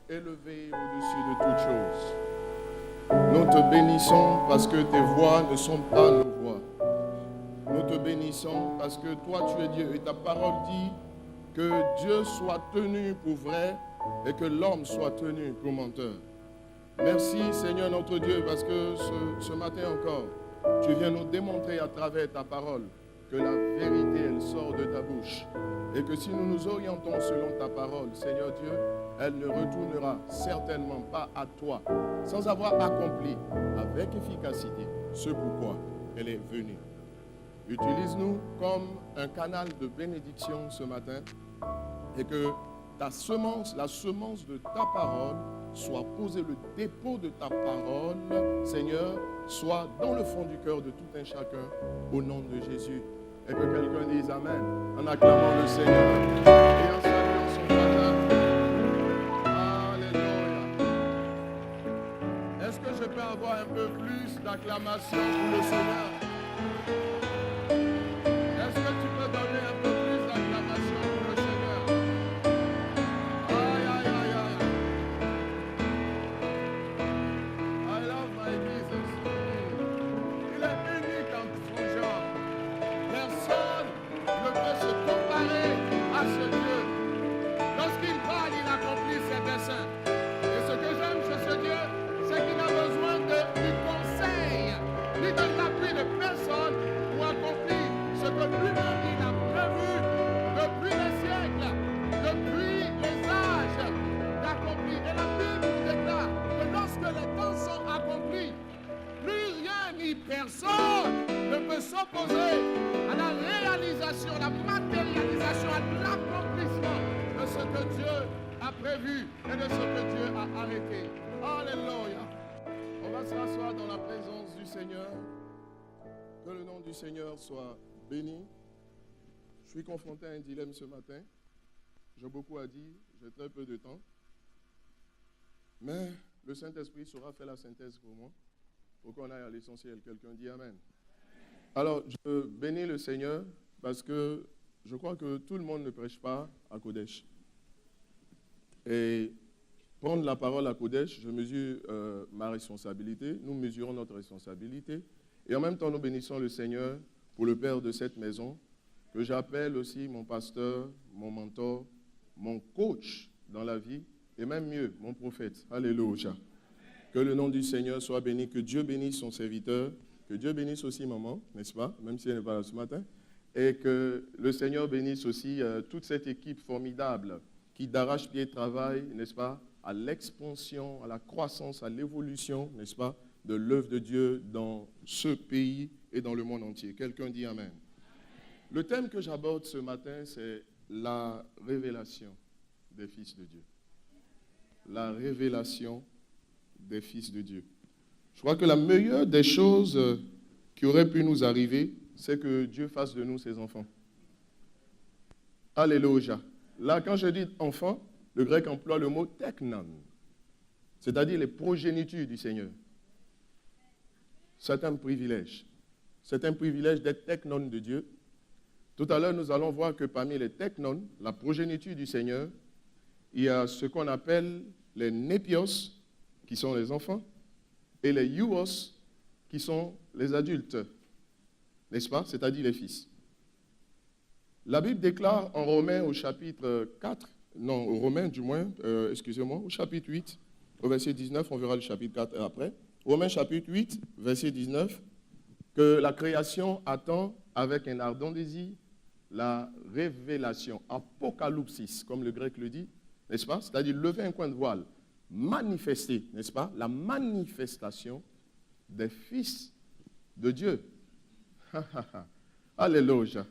élevé au-dessus de toutes choses. Nous te bénissons parce que tes voix ne sont pas nos voix. Nous te bénissons parce que toi tu es Dieu et ta parole dit que Dieu soit tenu pour vrai et que l'homme soit tenu pour menteur. Merci Seigneur notre Dieu parce que ce matin encore, tu viens nous démontrer à travers ta parole que la vérité elle sort de ta bouche et que si nous nous orientons selon ta parole, Seigneur Dieu, elle ne retournera certainement pas à toi sans avoir accompli avec efficacité ce pourquoi elle est venue. Utilise-nous comme un canal de bénédiction ce matin et que ta semence, la semence de ta parole, soit posée, le dépôt de ta parole, Seigneur, soit dans le fond du cœur de tout un chacun, au nom de Jésus. Et que quelqu'un dise Amen, en acclamant le Seigneur et en saluant son Père. Alléluia. Est-ce que je peux avoir un peu plus d'acclamation pour le Seigneur? Est-ce que tu peux donner un peu plus d'acclamation pour le Seigneur? Aïe, aïe, aïe, aïe. I love my Jesus. Il est unique en son genre. Personne ne peut se comparer à ce Dieu. Lorsqu'il parle, il accomplit ses desseins. Et ce que j'aime chez ce Dieu, c'est qu'il n'a besoin du conseil, ni de l'appui de personne pour accomplir ce que lui-même il a prévu depuis les siècles, depuis les âges d'accomplir. Et la Bible nous déclare que lorsque les temps sont accomplis, plus rien ni personne ne peut s'opposer à la réalisation, la matérialisation, à l'accomplissement de ce que Dieu a prévu et de ce que Dieu a arrêté. Alléluia. On va se rasseoir dans la présence du Seigneur. Que le nom du Seigneur soit béni. Je suis confronté à un dilemme ce matin. J'ai beaucoup à dire, j'ai très peu de temps. Mais le Saint-Esprit saura faire la synthèse pour moi. Pour qu'on aille à l'essentiel. Quelqu'un dit Amen. Alors, je bénis le Seigneur parce que je crois que tout le monde ne prêche pas à Kodesh. Et prendre la parole à Kodesh, je mesure ma responsabilité. Nous mesurons notre responsabilité. Et en même temps, nous bénissons le Seigneur pour le Père de cette maison, que j'appelle aussi mon pasteur, mon mentor, mon coach dans la vie, et même mieux, mon prophète. Alléluia. Que le nom du Seigneur soit béni, que Dieu bénisse son serviteur, que Dieu bénisse aussi maman, n'est-ce pas, même si elle n'est pas là ce matin, et que le Seigneur bénisse aussi toute cette équipe formidable qui d'arrache-pied travaille, n'est-ce pas, à l'expansion, à la croissance, à l'évolution, n'est-ce pas, de l'œuvre de Dieu dans ce pays et dans le monde entier. Quelqu'un dit Amen. Le thème que j'aborde ce matin, c'est la révélation des fils de Dieu. La révélation des fils de Dieu. Je crois que la meilleure des choses qui aurait pu nous arriver, c'est que Dieu fasse de nous ses enfants. Alléluia. Là, quand je dis enfant, le grec emploie le mot teknon, c'est-à-dire les progénitures du Seigneur. C'est un privilège. C'est un privilège d'être teknon de Dieu. Tout à l'heure, nous allons voir que parmi les teknon, la progéniture du Seigneur, il y a ce qu'on appelle les népios, qui sont les enfants, et les iuos, qui sont les adultes, n'est-ce pas? C'est-à-dire les fils. La Bible déclare en Romains au chapitre 4, non, au Romains du moins, au chapitre 8, au verset 19, on verra le chapitre 4 après. Romains chapitre 8, verset 19, que la création attend avec un ardent désir la révélation, apocalypsis, comme le grec le dit, n'est-ce pas? C'est-à-dire lever un coin de voile, manifester, n'est-ce pas? La manifestation des fils de Dieu. Alléluia.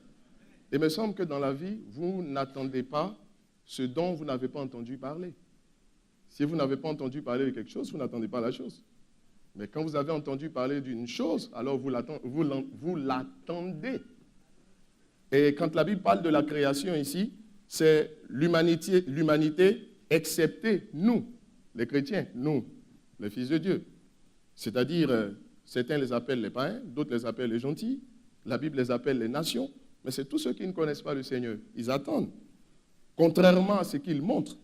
Il me semble que dans la vie, vous n'attendez pas ce dont vous n'avez pas entendu parler. Si vous n'avez pas entendu parler de quelque chose, vous n'attendez pas la chose. Mais quand vous avez entendu parler d'une chose, alors vous l'attendez. Et quand la Bible parle de la création ici, c'est l'humanité excepté nous, les chrétiens, nous, les fils de Dieu. C'est-à-dire, certains les appellent les païens, d'autres les appellent les gentils, la Bible les appelle les nations, mais c'est tous ceux qui ne connaissent pas le Seigneur. Ils attendent, contrairement à ce qu'ils montrent,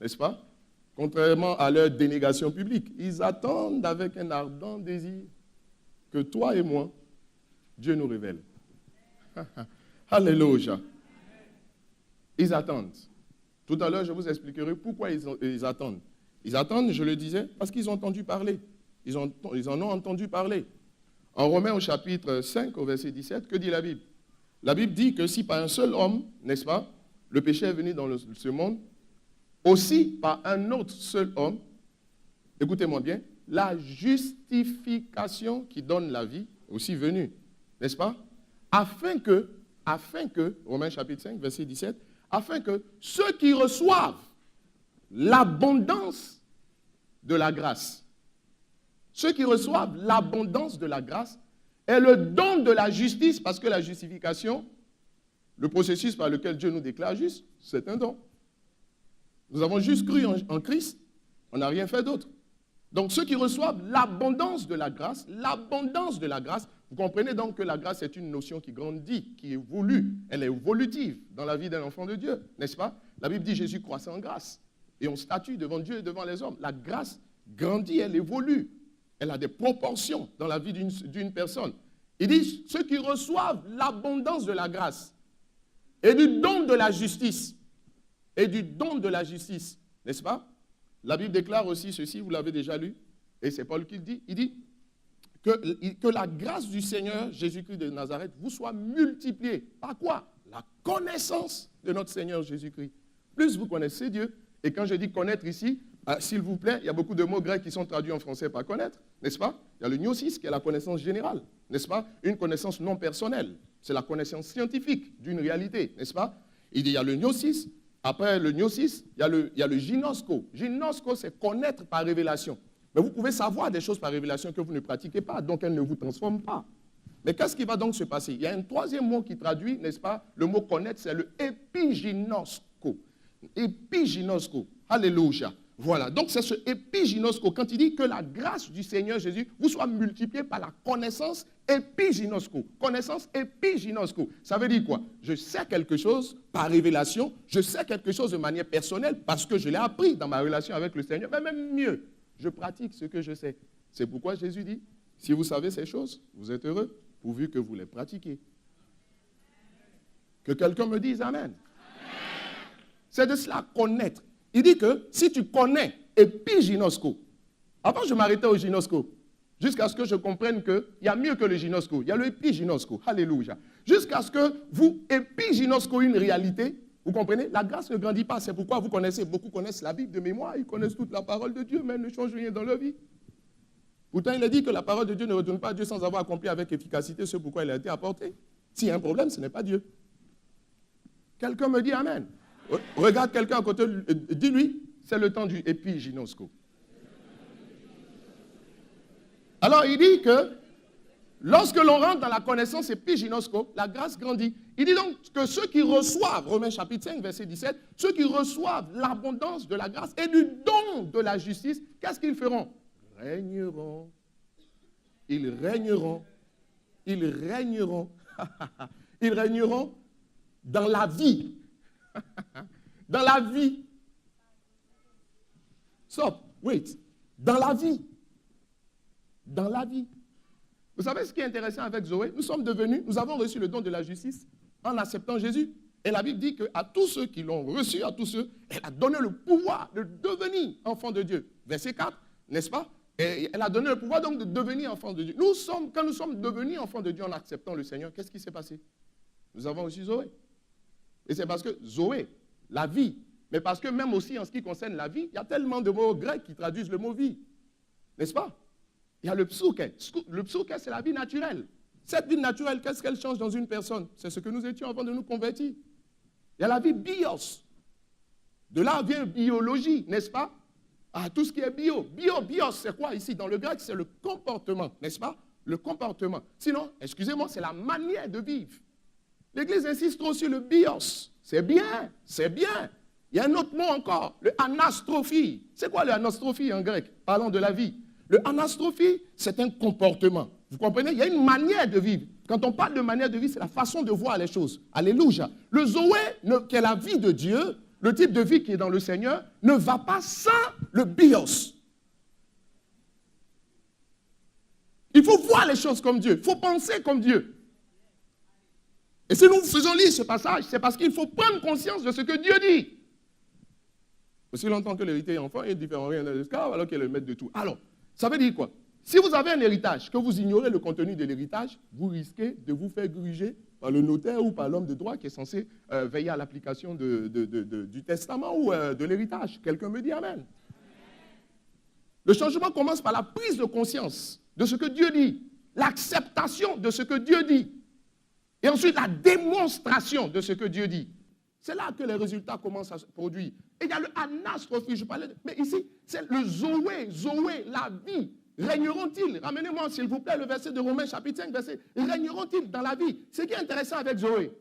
n'est-ce pas? contrairement à leur dénégation publique. Ils attendent avec un ardent désir que toi et moi, Dieu nous révèle. Alléluia. Ils attendent. Tout à l'heure, je vous expliquerai pourquoi ils attendent. Ils attendent, je le disais, parce qu'ils ont entendu parler. Ils en ont entendu parler. En Romains au chapitre 5, au verset 17, que dit la Bible? La Bible dit que si par un seul homme, n'est-ce pas, le péché est venu dans ce monde, aussi par un autre seul homme, écoutez-moi bien, la justification qui donne la vie est aussi venue, n'est-ce pas? Afin que, Romains chapitre 5, verset 17, afin que ceux qui reçoivent l'abondance de la grâce, ceux qui reçoivent l'abondance de la grâce et le don de la justice, parce que la justification, le processus par lequel Dieu nous déclare juste, c'est un don. Nous avons juste cru en Christ, on n'a rien fait d'autre. Donc ceux qui reçoivent l'abondance de la grâce, vous comprenez donc que la grâce est une notion qui grandit, qui évolue, elle est évolutive dans la vie d'un enfant de Dieu, n'est-ce pas? La Bible dit Jésus croissait en grâce et on statue devant Dieu et devant les hommes. La grâce grandit, elle évolue, elle a des proportions dans la vie d'une personne. Il dit ceux qui reçoivent l'abondance de la grâce et du don de la justice, n'est-ce pas? La Bible déclare aussi ceci, vous l'avez déjà lu, et c'est Paul qui le dit, il dit que la grâce du Seigneur Jésus-Christ de Nazareth vous soit multipliée. Par quoi? La connaissance de notre Seigneur Jésus-Christ. Plus vous connaissez Dieu, et quand je dis connaître ici, s'il vous plaît, il y a beaucoup de mots grecs qui sont traduits en français par connaître, n'est-ce pas? Il y a le gnosis qui est la connaissance générale, n'est-ce pas? Une connaissance non personnelle, c'est la connaissance scientifique d'une réalité, n'est-ce pas? Il y a le gnosis. Après le gnosis, il y a le ginosko. Ginosko, c'est connaître par révélation. Mais vous pouvez savoir des choses par révélation que vous ne pratiquez pas, donc elles ne vous transforment pas. Mais qu'est-ce qui va donc se passer? Il y a un troisième mot qui traduit, n'est-ce pas? Le mot connaître, c'est le épiginosko. Épiginosko. Alléluia. Voilà. Donc c'est ce épiginosko. Quand il dit que la grâce du Seigneur Jésus vous soit multipliée par la connaissance épiginosko. Connaissance épiginosko. Ça veut dire quoi? Je sais quelque chose par révélation, je sais quelque chose de manière personnelle parce que je l'ai appris dans ma relation avec le Seigneur. Mais même mieux, je pratique ce que je sais. C'est pourquoi Jésus dit, si vous savez ces choses, vous êtes heureux, pourvu que vous les pratiquiez. Que quelqu'un me dise Amen. C'est de cela connaître. Il dit que si tu connais épiginosko, avant je m'arrêtais au ginosko, jusqu'à ce que je comprenne qu'il y a mieux que le ginosko, il y a le épiginosko, alléluia. Jusqu'à ce que vous épiginosko une réalité, vous comprenez, la grâce ne grandit pas, c'est pourquoi vous connaissez, beaucoup connaissent la Bible de mémoire, ils connaissent toute la parole de Dieu, mais elles ne changent rien dans leur vie. Pourtant il est dit que la parole de Dieu ne retourne pas à Dieu sans avoir accompli avec efficacité ce pourquoi elle a été apportée. S'il y a un problème, ce n'est pas Dieu. Quelqu'un me dit Amen. Regarde quelqu'un à côté, dis-lui, c'est le temps du épiginosko. Alors il dit que lorsque l'on rentre dans la connaissance épiginosko, la grâce grandit. Il dit donc que ceux qui reçoivent, Romains chapitre 5, verset 17, ceux qui reçoivent l'abondance de la grâce et du don de la justice, qu'est-ce qu'ils feront? Régneront. Ils régneront. Ils régneront. Ils régneront dans la vie. Dans la vie. Stop, wait. Dans la vie. Dans la vie. Vous savez ce qui est intéressant avec Zoé? Nous avons reçu le don de la justice en acceptant Jésus. Et la Bible dit qu'à tous ceux qui l'ont reçu, à tous ceux, elle a donné le pouvoir de devenir enfant de Dieu. Verset 4, n'est-ce pas? Et elle a donné le pouvoir donc de devenir enfant de Dieu. Quand nous sommes devenus enfants de Dieu en acceptant le Seigneur, qu'est-ce qui s'est passé? Nous avons reçu Zoé. Et c'est parce que Zoé, la vie, mais parce que même aussi en ce qui concerne la vie, il y a tellement de mots grecs qui traduisent le mot vie. N'est-ce pas? Il y a le psuké. Le psuké, c'est la vie naturelle. Cette vie naturelle, qu'est-ce qu'elle change dans une personne? C'est ce que nous étions avant de nous convertir. Il y a la vie bios. De là vient biologie, n'est-ce pas? Ah, tout ce qui est bios, c'est quoi ici? Dans le grec, c'est le comportement, n'est-ce pas? Le comportement. Sinon, excusez-moi, c'est la manière de vivre. L'Église insiste trop sur le bios. C'est bien, c'est bien. Il y a un autre mot encore, le anastrophie. C'est quoi le anastrophie en grec? Parlons de la vie. Le anastrophie, c'est un comportement. Vous comprenez? Il y a une manière de vivre. Quand on parle de manière de vivre, c'est la façon de voir les choses. Alléluia. Le Zoé, qui est la vie de Dieu, le type de vie qui est dans le Seigneur ne va pas sans le bios. Il faut voir les choses comme Dieu. Il faut penser comme Dieu. Et si nous faisons lire ce passage, c'est parce qu'il faut prendre conscience de ce que Dieu dit. Aussi longtemps que l'héritier est enfant, il est différent rien de l'esclave, alors qu'il est le maître de tout. Alors, ça veut dire quoi? Si vous avez un héritage, que vous ignorez le contenu de l'héritage, vous risquez de vous faire gruger par le notaire ou par l'homme de droit qui est censé veiller à l'application du testament ou de l'héritage. Quelqu'un me dit Amen. Le changement commence par la prise de conscience de ce que Dieu dit, l'acceptation de ce que Dieu dit, et ensuite la démonstration de ce que Dieu dit. C'est là que les résultats commencent à se produire. Et il y a le anastophie, je parlais mais ici, c'est le zoé, la vie. Régneront-ils? Ramenez-moi, s'il vous plaît, le verset de Romains, chapitre 5, verset. Régneront-ils dans la vie? Ce qui est intéressant avec Zoé,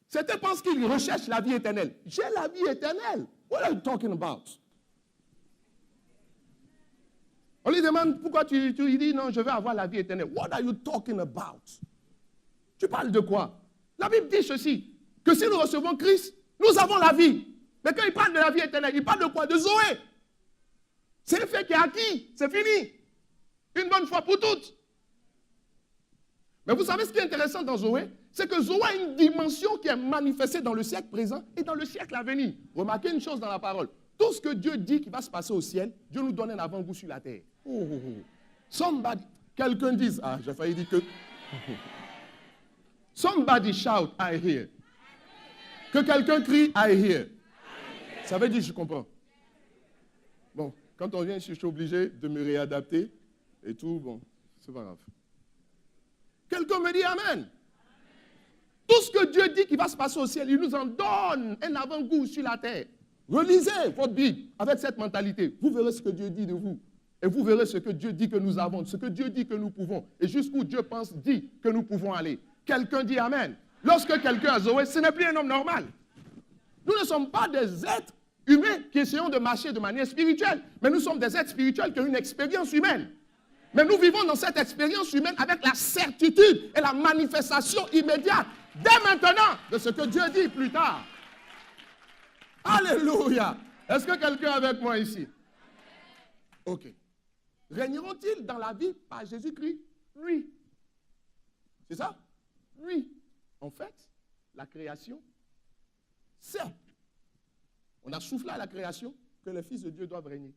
certains pensent qu'ils recherchent la vie éternelle. J'ai la vie éternelle. What are you talking about? On lui demande pourquoi il dit non, je veux avoir la vie éternelle. What are you talking about? Tu parles de quoi? La Bible dit ceci, que si nous recevons Christ, nous avons la vie. Mais quand il parle de la vie éternelle, il parle de quoi? De Zoé. C'est le fait qui est acquis, c'est fini. Une bonne fois pour toutes. Mais vous savez ce qui est intéressant dans Zoé? C'est que Zoé a une dimension qui est manifestée dans le siècle présent et dans le siècle à venir. Remarquez une chose dans la parole. Tout ce que Dieu dit qui va se passer au ciel, Dieu nous donne un avant-goût sur la terre. Somebody, quelqu'un dise, j'ai failli dire que... Somebody shout, I hear. Que quelqu'un crie, I hear. Ça veut dire, je comprends. Bon, quand on vient ici, je suis obligé de me réadapter et tout, bon, c'est pas grave. Quelqu'un me dit Amen. Tout ce que Dieu dit qui va se passer au ciel, il nous en donne un avant-goût sur la terre. Relisez votre Bible avec cette mentalité. Vous verrez ce que Dieu dit de vous. Et vous verrez ce que Dieu dit que nous avons, ce que Dieu dit que nous pouvons. Et jusqu'où Dieu dit que nous pouvons aller. Quelqu'un dit Amen. Lorsque quelqu'un a Zoé, ce n'est plus un homme normal. Nous ne sommes pas des êtres humains qui essayons de marcher de manière spirituelle. Mais nous sommes des êtres spirituels qui ont une expérience humaine. Mais nous vivons dans cette expérience humaine avec la certitude et la manifestation immédiate, dès maintenant, de ce que Dieu dit plus tard. Alléluia. Est-ce que quelqu'un est avec moi ici? Ok. Régneront-ils dans la vie par Jésus-Christ? Lui. C'est ça? Lui. En fait, la création, c'est. On a soufflé à la création que les fils de Dieu doivent régner.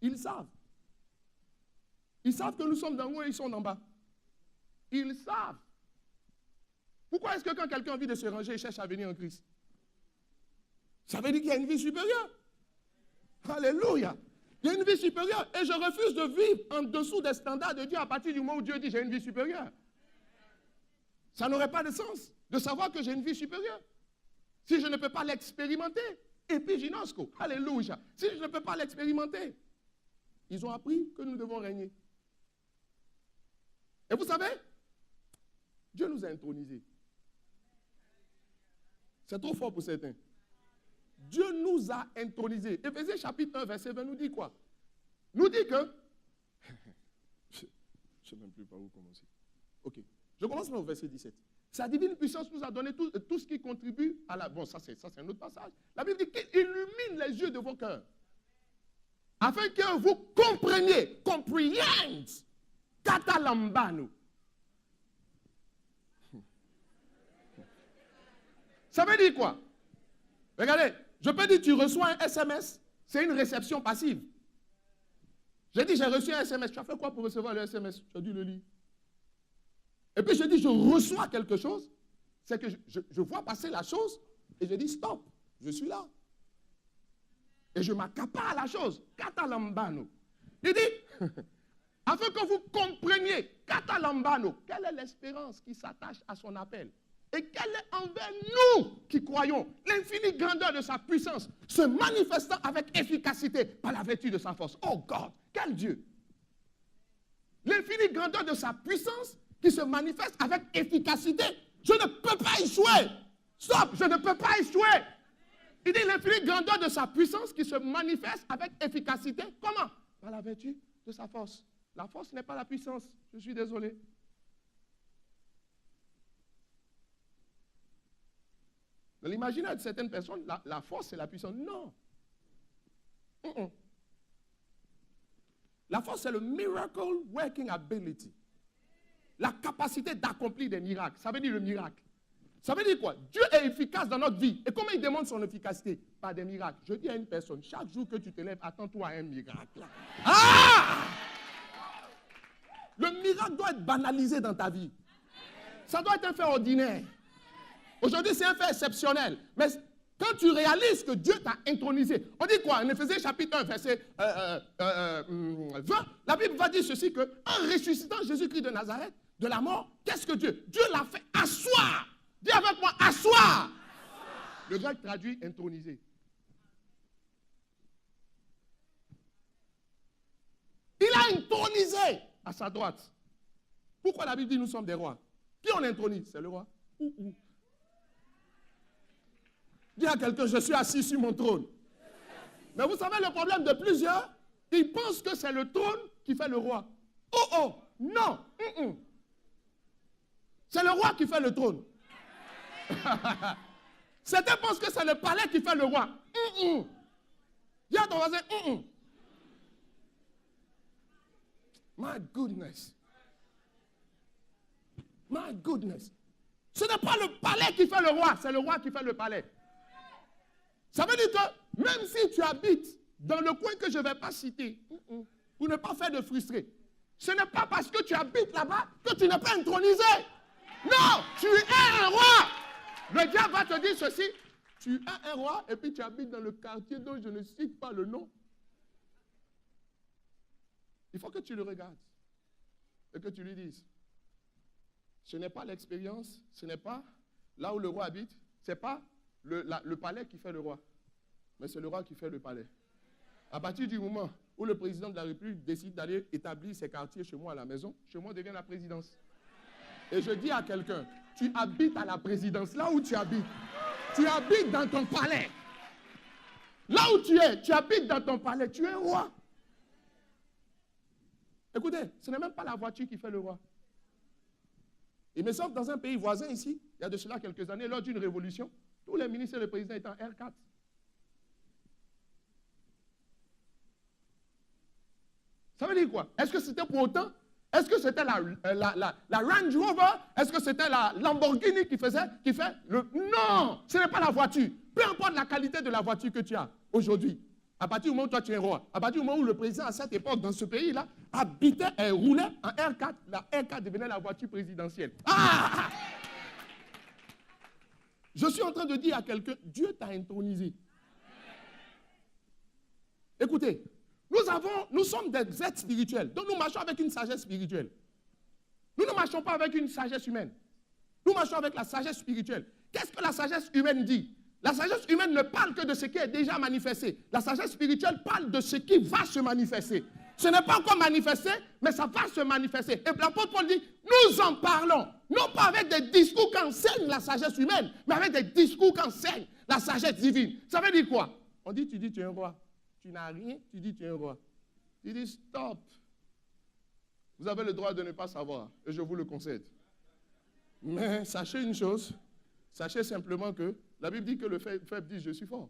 Ils savent. Ils savent que nous sommes d'en haut et ils sont d'en bas. Ils savent. Pourquoi est-ce que quand quelqu'un a envie de se ranger, il cherche à venir en Christ? Ça veut dire qu'il y a une vie supérieure. Alléluia. Il y a une vie supérieure. Et je refuse de vivre en dessous des standards de Dieu à partir du moment où Dieu dit j'ai une vie supérieure. Ça n'aurait pas de sens de savoir que j'ai une vie supérieure. Si je ne peux pas l'expérimenter. Et puis ginosco. Alléluia. Si je ne peux pas l'expérimenter. Ils ont appris que nous devons régner. Et vous savez, Dieu nous a intronisés. C'est trop fort pour certains. Dieu nous a intronisés. Éphésiens chapitre 1, verset 20 nous dit quoi? Nous dit que... je ne sais même plus par où commencer. Ok. Je commence par le verset 17. Sa divine puissance nous a donné tout ce qui contribue à la... Bon, ça c'est un autre passage. La Bible dit qu'il illumine les yeux de vos cœurs. Afin que vous compreniez, comprehend, katalambano. Ça veut dire quoi? Regardez, je peux dire tu reçois un SMS, c'est une réception passive. J'ai dit j'ai reçu un SMS, tu as fait quoi pour recevoir le SMS? Tu as dû le lire. Et puis je dis je reçois quelque chose, c'est que je vois passer la chose et je dis stop, je suis là. Et je m'accapare à la chose. Katalambano. Il dit, afin que vous compreniez, Katalambano, quelle est l'espérance qui s'attache à son appel? Et quelle est envers nous qui croyons l'infinie grandeur de sa puissance, se manifestant avec efficacité par la vertu de sa force. Oh God, quel Dieu! L'infinie grandeur de sa puissance qui se manifeste avec efficacité. Je ne peux pas échouer. Stop, je ne peux pas échouer. Il dit l'infinie grandeur de sa puissance qui se manifeste avec efficacité. Comment? Par la vertu de sa force. La force n'est pas la puissance. Je suis désolé. Dans l'imaginaire de certaines personnes, la force, c'est la puissance. Non. La force, c'est le miracle working ability. La capacité d'accomplir des miracles. Ça veut dire le miracle. Ça veut dire quoi? Dieu est efficace dans notre vie. Et comment il demande son efficacité? Par des miracles. Je dis à une personne, chaque jour que tu te lèves, attends-toi à un miracle. Ah! Le miracle doit être banalisé dans ta vie. Ça doit être un fait ordinaire. Aujourd'hui, c'est un fait exceptionnel. Mais quand tu réalises que Dieu t'a intronisé, on dit quoi? En Éphésiens chapitre 1, verset 20, la Bible va dire ceci, que en ressuscitant Jésus-Christ de Nazareth, de la mort, qu'est-ce que Dieu? Dieu l'a fait asseoir. Dis avec moi, asseoir. Le grec traduit intronisé. Il a intronisé à sa droite. Pourquoi la Bible dit nous sommes des rois? Qui on intronise? C'est le roi. Dis à quelqu'un, je suis assis sur mon trône. Mais vous savez le problème de plusieurs? Ils pensent que c'est le trône qui fait le roi. Oh, non. C'est le roi qui fait le trône. Certains pensent que c'est le palais qui fait le roi. Dis à ton voisin, My goodness. My goodness. Ce n'est pas le palais qui fait le roi, c'est le roi qui fait le palais. Ça veut dire que même si tu habites dans le coin que je ne vais pas citer, pour ne pas faire de frustré, ce n'est pas parce que tu habites là-bas que tu n'es pas intronisé. Non, tu es un roi. Le diable va te dire ceci, tu es un roi et puis tu habites dans le quartier dont je ne cite pas le nom. Il faut que tu le regardes et que tu lui dises, ce n'est pas l'expérience, ce n'est pas là où le roi habite, ce n'est pas le palais qui fait le roi, mais c'est le roi qui fait le palais. À partir du moment où le président de la République décide d'aller établir ses quartiers chez moi à la maison, chez moi devient la présidence. Et je dis à quelqu'un, tu habites à la présidence, là où tu habites. Tu habites dans ton palais. Là où tu es, tu habites dans ton palais, tu es roi. Écoutez, ce n'est même pas la voiture qui fait le roi. Il me semble dans un pays voisin ici, il y a de cela quelques années, lors d'une révolution, tous les ministres et le président étaient en R4. Ça veut dire quoi? Est-ce que c'était pour autant? Est-ce que c'était la Range Rover? Est-ce que c'était la Lamborghini qui fait le... Non! Ce n'est pas la voiture. Peu importe la qualité de la voiture que tu as aujourd'hui. À partir du moment où toi tu es roi, à partir du moment où le président à cette époque dans ce pays-là habitait et roulait en R4, la R4 devenait la voiture présidentielle. Ah! Je suis en train de dire à quelqu'un, Dieu t'a intronisé. Écoutez, nous sommes des êtres spirituels, donc nous marchons avec une sagesse spirituelle. Nous ne marchons pas avec une sagesse humaine. Nous marchons avec la sagesse spirituelle. Qu'est-ce que la sagesse humaine dit? La sagesse humaine ne parle que de ce qui est déjà manifesté. La sagesse spirituelle parle de ce qui va se manifester. Ce n'est pas encore manifesté, mais ça va se manifester. Et l'apôtre Paul dit, nous en parlons. Non pas avec des discours qu'enseigne la sagesse humaine, mais avec des discours qu'enseigne la sagesse divine. Ça veut dire quoi? On dit, tu dis tu es un roi. Tu n'as rien, tu dis tu es un roi. Tu dis stop. Vous avez le droit de ne pas savoir, et je vous le concède. Mais sachez une chose, sachez simplement que la Bible dit que le faible dit je suis fort.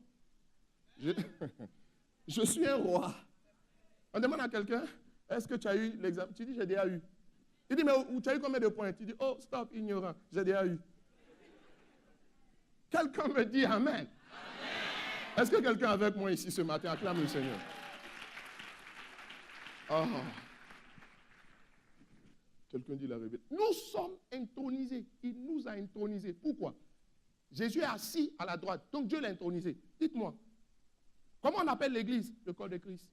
Je suis un roi. On demande à quelqu'un, est-ce que tu as eu l'examen? Tu dis j'ai déjà eu. Il dit mais tu as eu combien de points? Tu dis oh stop, ignorant, j'ai déjà eu. Quelqu'un me dit amen. Est-ce que quelqu'un avec moi ici ce matin acclame le Seigneur? Oh. Quelqu'un dit la révélation. Nous sommes intronisés. Il nous a intronisés. Pourquoi? Jésus est assis à la droite. Donc Dieu l'a intronisé. Dites-moi, comment on appelle l'église? Le corps de Christ.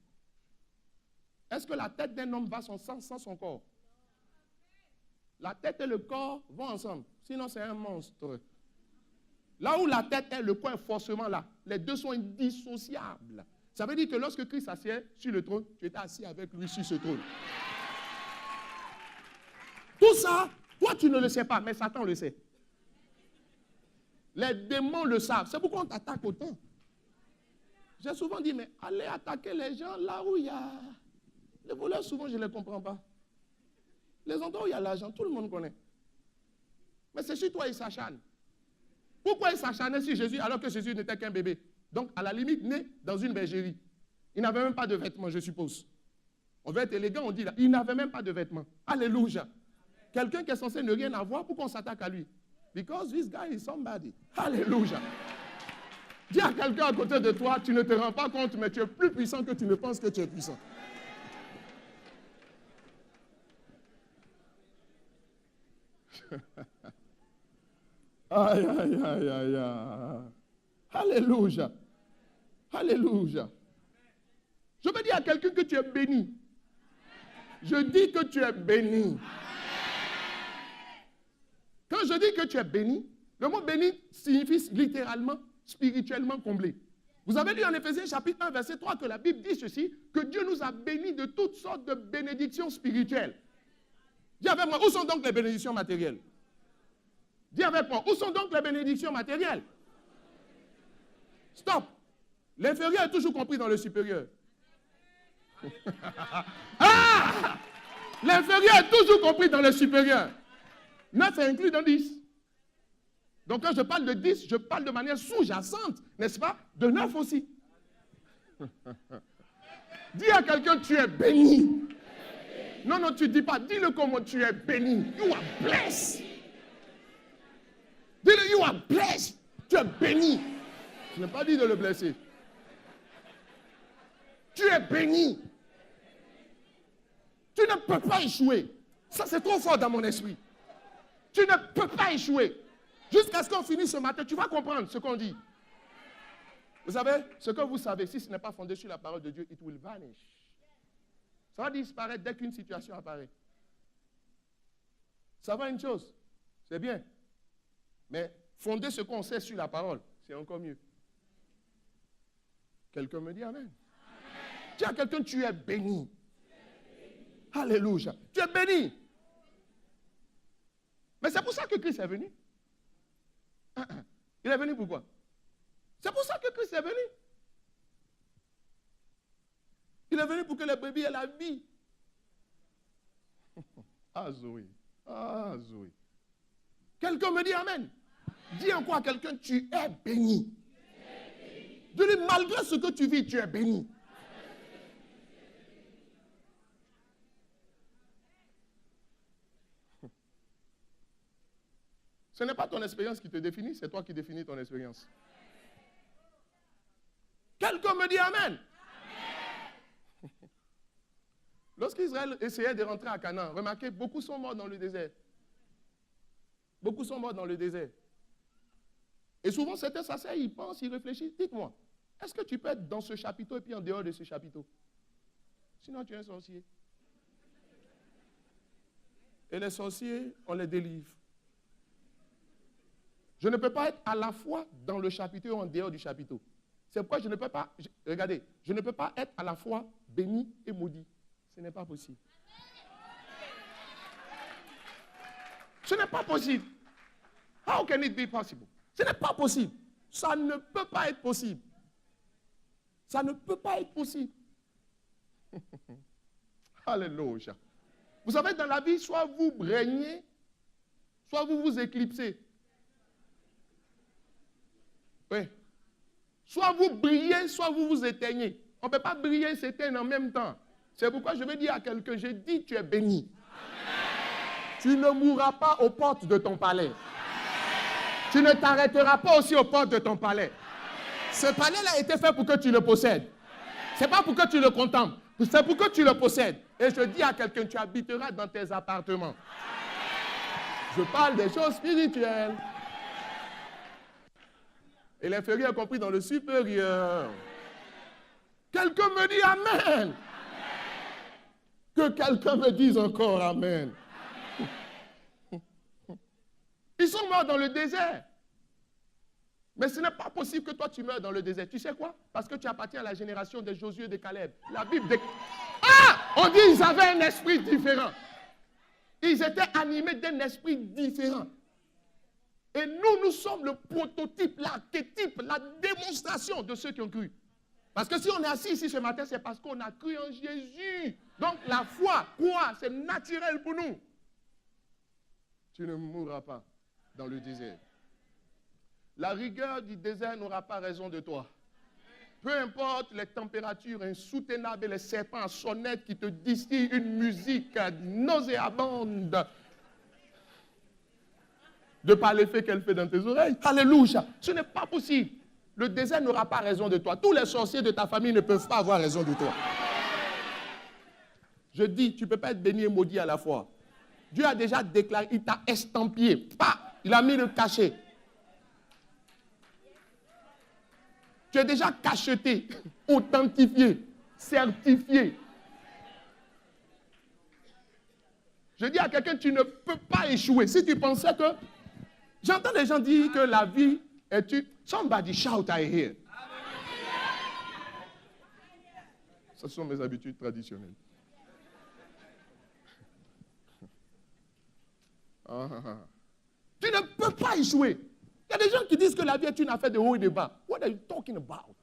Est-ce que la tête d'un homme va sans son corps? La tête et le corps vont ensemble. Sinon, c'est un monstre. Là où la tête est, le corps est forcément là. Les deux sont indissociables. Ça veut dire que lorsque Christ s'assied sur le trône, tu étais assis avec lui sur ce trône. Tout ça, toi tu ne le sais pas, mais Satan le sait. Les démons le savent. C'est pourquoi on t'attaque autant. J'ai souvent dit, mais allez attaquer les gens là où il y a... Les voleurs, souvent, je ne les comprends pas. Les endroits où il y a l'argent, tout le monde connaît. Mais c'est sur toi, ils s'acharnent. Pourquoi il s'acharnait sur Jésus alors que Jésus n'était qu'un bébé? Donc, à la limite, né dans une bergerie. Il n'avait même pas de vêtements, je suppose. On veut être élégant, on dit là. Il n'avait même pas de vêtements. Alléluia. Quelqu'un qui est censé ne rien avoir, pourquoi on s'attaque à lui? Because this guy is somebody. Alléluia. Dis à quelqu'un à côté de toi, tu ne te rends pas compte, mais tu es plus puissant que tu ne penses que tu es puissant. Aïe, aïe, aïe, aïe, aïe. Alléluia. Alléluia. Je veux dire à quelqu'un que tu es béni. Je dis que tu es béni. Quand je dis que tu es béni, le mot béni signifie littéralement, spirituellement comblé. Vous avez lu en Éphésiens chapitre 1, verset 3 que la Bible dit ceci, que Dieu nous a bénis de toutes sortes de bénédictions spirituelles. Dis avec moi, où sont donc les bénédictions matérielles? Dis avec moi, où sont donc les bénédictions matérielles? Stop. L'inférieur est toujours compris dans le supérieur. Ah! L'inférieur est toujours compris dans le supérieur. 9 est inclus dans 10. Donc quand je parle de 10, je parle de manière sous-jacente, n'est-ce pas? De 9 aussi. Dis à quelqu'un, tu es béni. Non, non, tu ne dis pas. Dis-le comment tu es béni. You are blessed. Dis-le, you are blessed. Tu es béni. Je n'ai pas dit de le blesser. Tu es béni. Tu ne peux pas échouer. Ça, c'est trop fort dans mon esprit. Tu ne peux pas échouer. Jusqu'à ce qu'on finisse ce matin, tu vas comprendre ce qu'on dit. Vous savez, ce que vous savez, si ce n'est pas fondé sur la parole de Dieu, it will vanish. Ça va disparaître dès qu'une situation apparaît. Ça va une chose, c'est bien. Mais fonder ce qu'on sait sur la parole, c'est encore mieux. Quelqu'un me dit Amen. Dis à quelqu'un, tu es béni. Alléluia. Tu es béni. Mais c'est pour ça que Christ est venu. Il est venu pourquoi? C'est pour ça que Christ est venu. Il est venu pour que les brebis aient la vie. Ah Zoé. Ah Zoé. Quelqu'un me dit Amen. Dis encore à quelqu'un, tu es béni. Dis-lui, malgré ce que tu vis, tu es béni. Ce n'est pas ton expérience qui te définit, c'est toi qui définis ton expérience. Quelqu'un me dit Amen. Lorsqu'Israël essayait de rentrer à Canaan, remarquez, beaucoup sont morts dans le désert. Beaucoup sont morts dans le désert. Et souvent, certains s'asseyent, ils pensent, ils réfléchissent. Dites-moi, est-ce que tu peux être dans ce chapiteau et puis en dehors de ce chapiteau? Sinon, tu es un sorcier. Et les sorciers, on les délivre. Je ne peux pas être à la fois dans le chapiteau et en dehors du chapiteau. C'est pourquoi je ne peux pas, regardez, je ne peux pas être à la fois béni et maudit. Ce n'est pas possible. Ce n'est pas possible. How can it be possible? Ce n'est pas possible. Ça ne peut pas être possible. Ça ne peut pas être possible. Alléluia. Vous savez, dans la vie, soit vous régnez, soit vous vous éclipsez. Oui. Soit vous brillez, soit vous vous éteignez. On ne peut pas briller et s'éteindre en même temps. C'est pourquoi je vais dire à quelqu'un, j'ai dit tu es béni. Amen. Tu ne mourras pas aux portes de ton palais. Amen. Tu ne t'arrêteras pas aussi aux portes de ton palais. Amen. Ce palais-là a été fait pour que tu le possèdes. Ce n'est pas pour que tu le contemples. C'est pour que tu le possèdes. Et je dis à quelqu'un, tu habiteras dans tes appartements. Amen. Je parle des choses spirituelles. Et l'inférieur compris dans le supérieur. Quelqu'un me dit Amen. Amen. Que quelqu'un me dise encore Amen. Amen. Ils sont morts dans le désert. Mais ce n'est pas possible que toi tu meurs dans le désert. Tu sais quoi? Parce que tu appartiens à la génération des Josué et de Caleb. La Bible dit... Ah! On dit qu'ils avaient un esprit différent. Ils étaient animés d'un esprit différent. Et nous sommes le prototype, l'archétype, la démonstration de ceux qui ont cru. Parce que si on est assis ici ce matin, c'est parce qu'on a cru en Jésus. Donc la foi, croire, c'est naturel pour nous. Tu ne mourras pas dans le désert. la rigueur du désert n'aura pas raison de toi. Peu importe les températures insoutenables et les serpents à sonnettes qui te distillent une musique nauséabonde de par l'effet qu'elle fait dans tes oreilles. Alléluia. Ce n'est pas possible. Le désert n'aura pas raison de toi. Tous les sorciers de ta famille ne peuvent pas avoir raison de toi. Je dis, tu ne peux pas être béni et maudit à la fois. Dieu a déjà déclaré, il t'a estampillé. Il a mis le cachet. Tu es déjà cacheté, authentifié, certifié. Je dis à quelqu'un, tu ne peux pas échouer. Si tu pensais que... J'entends les gens dire que la vie est une... Somebody shout, I hear. Ce sont mes habitudes traditionnelles. Tu ne peux pas échouer. Il y a des gens qui disent que la vie est une affaire de haut et de bas. What are you talking about?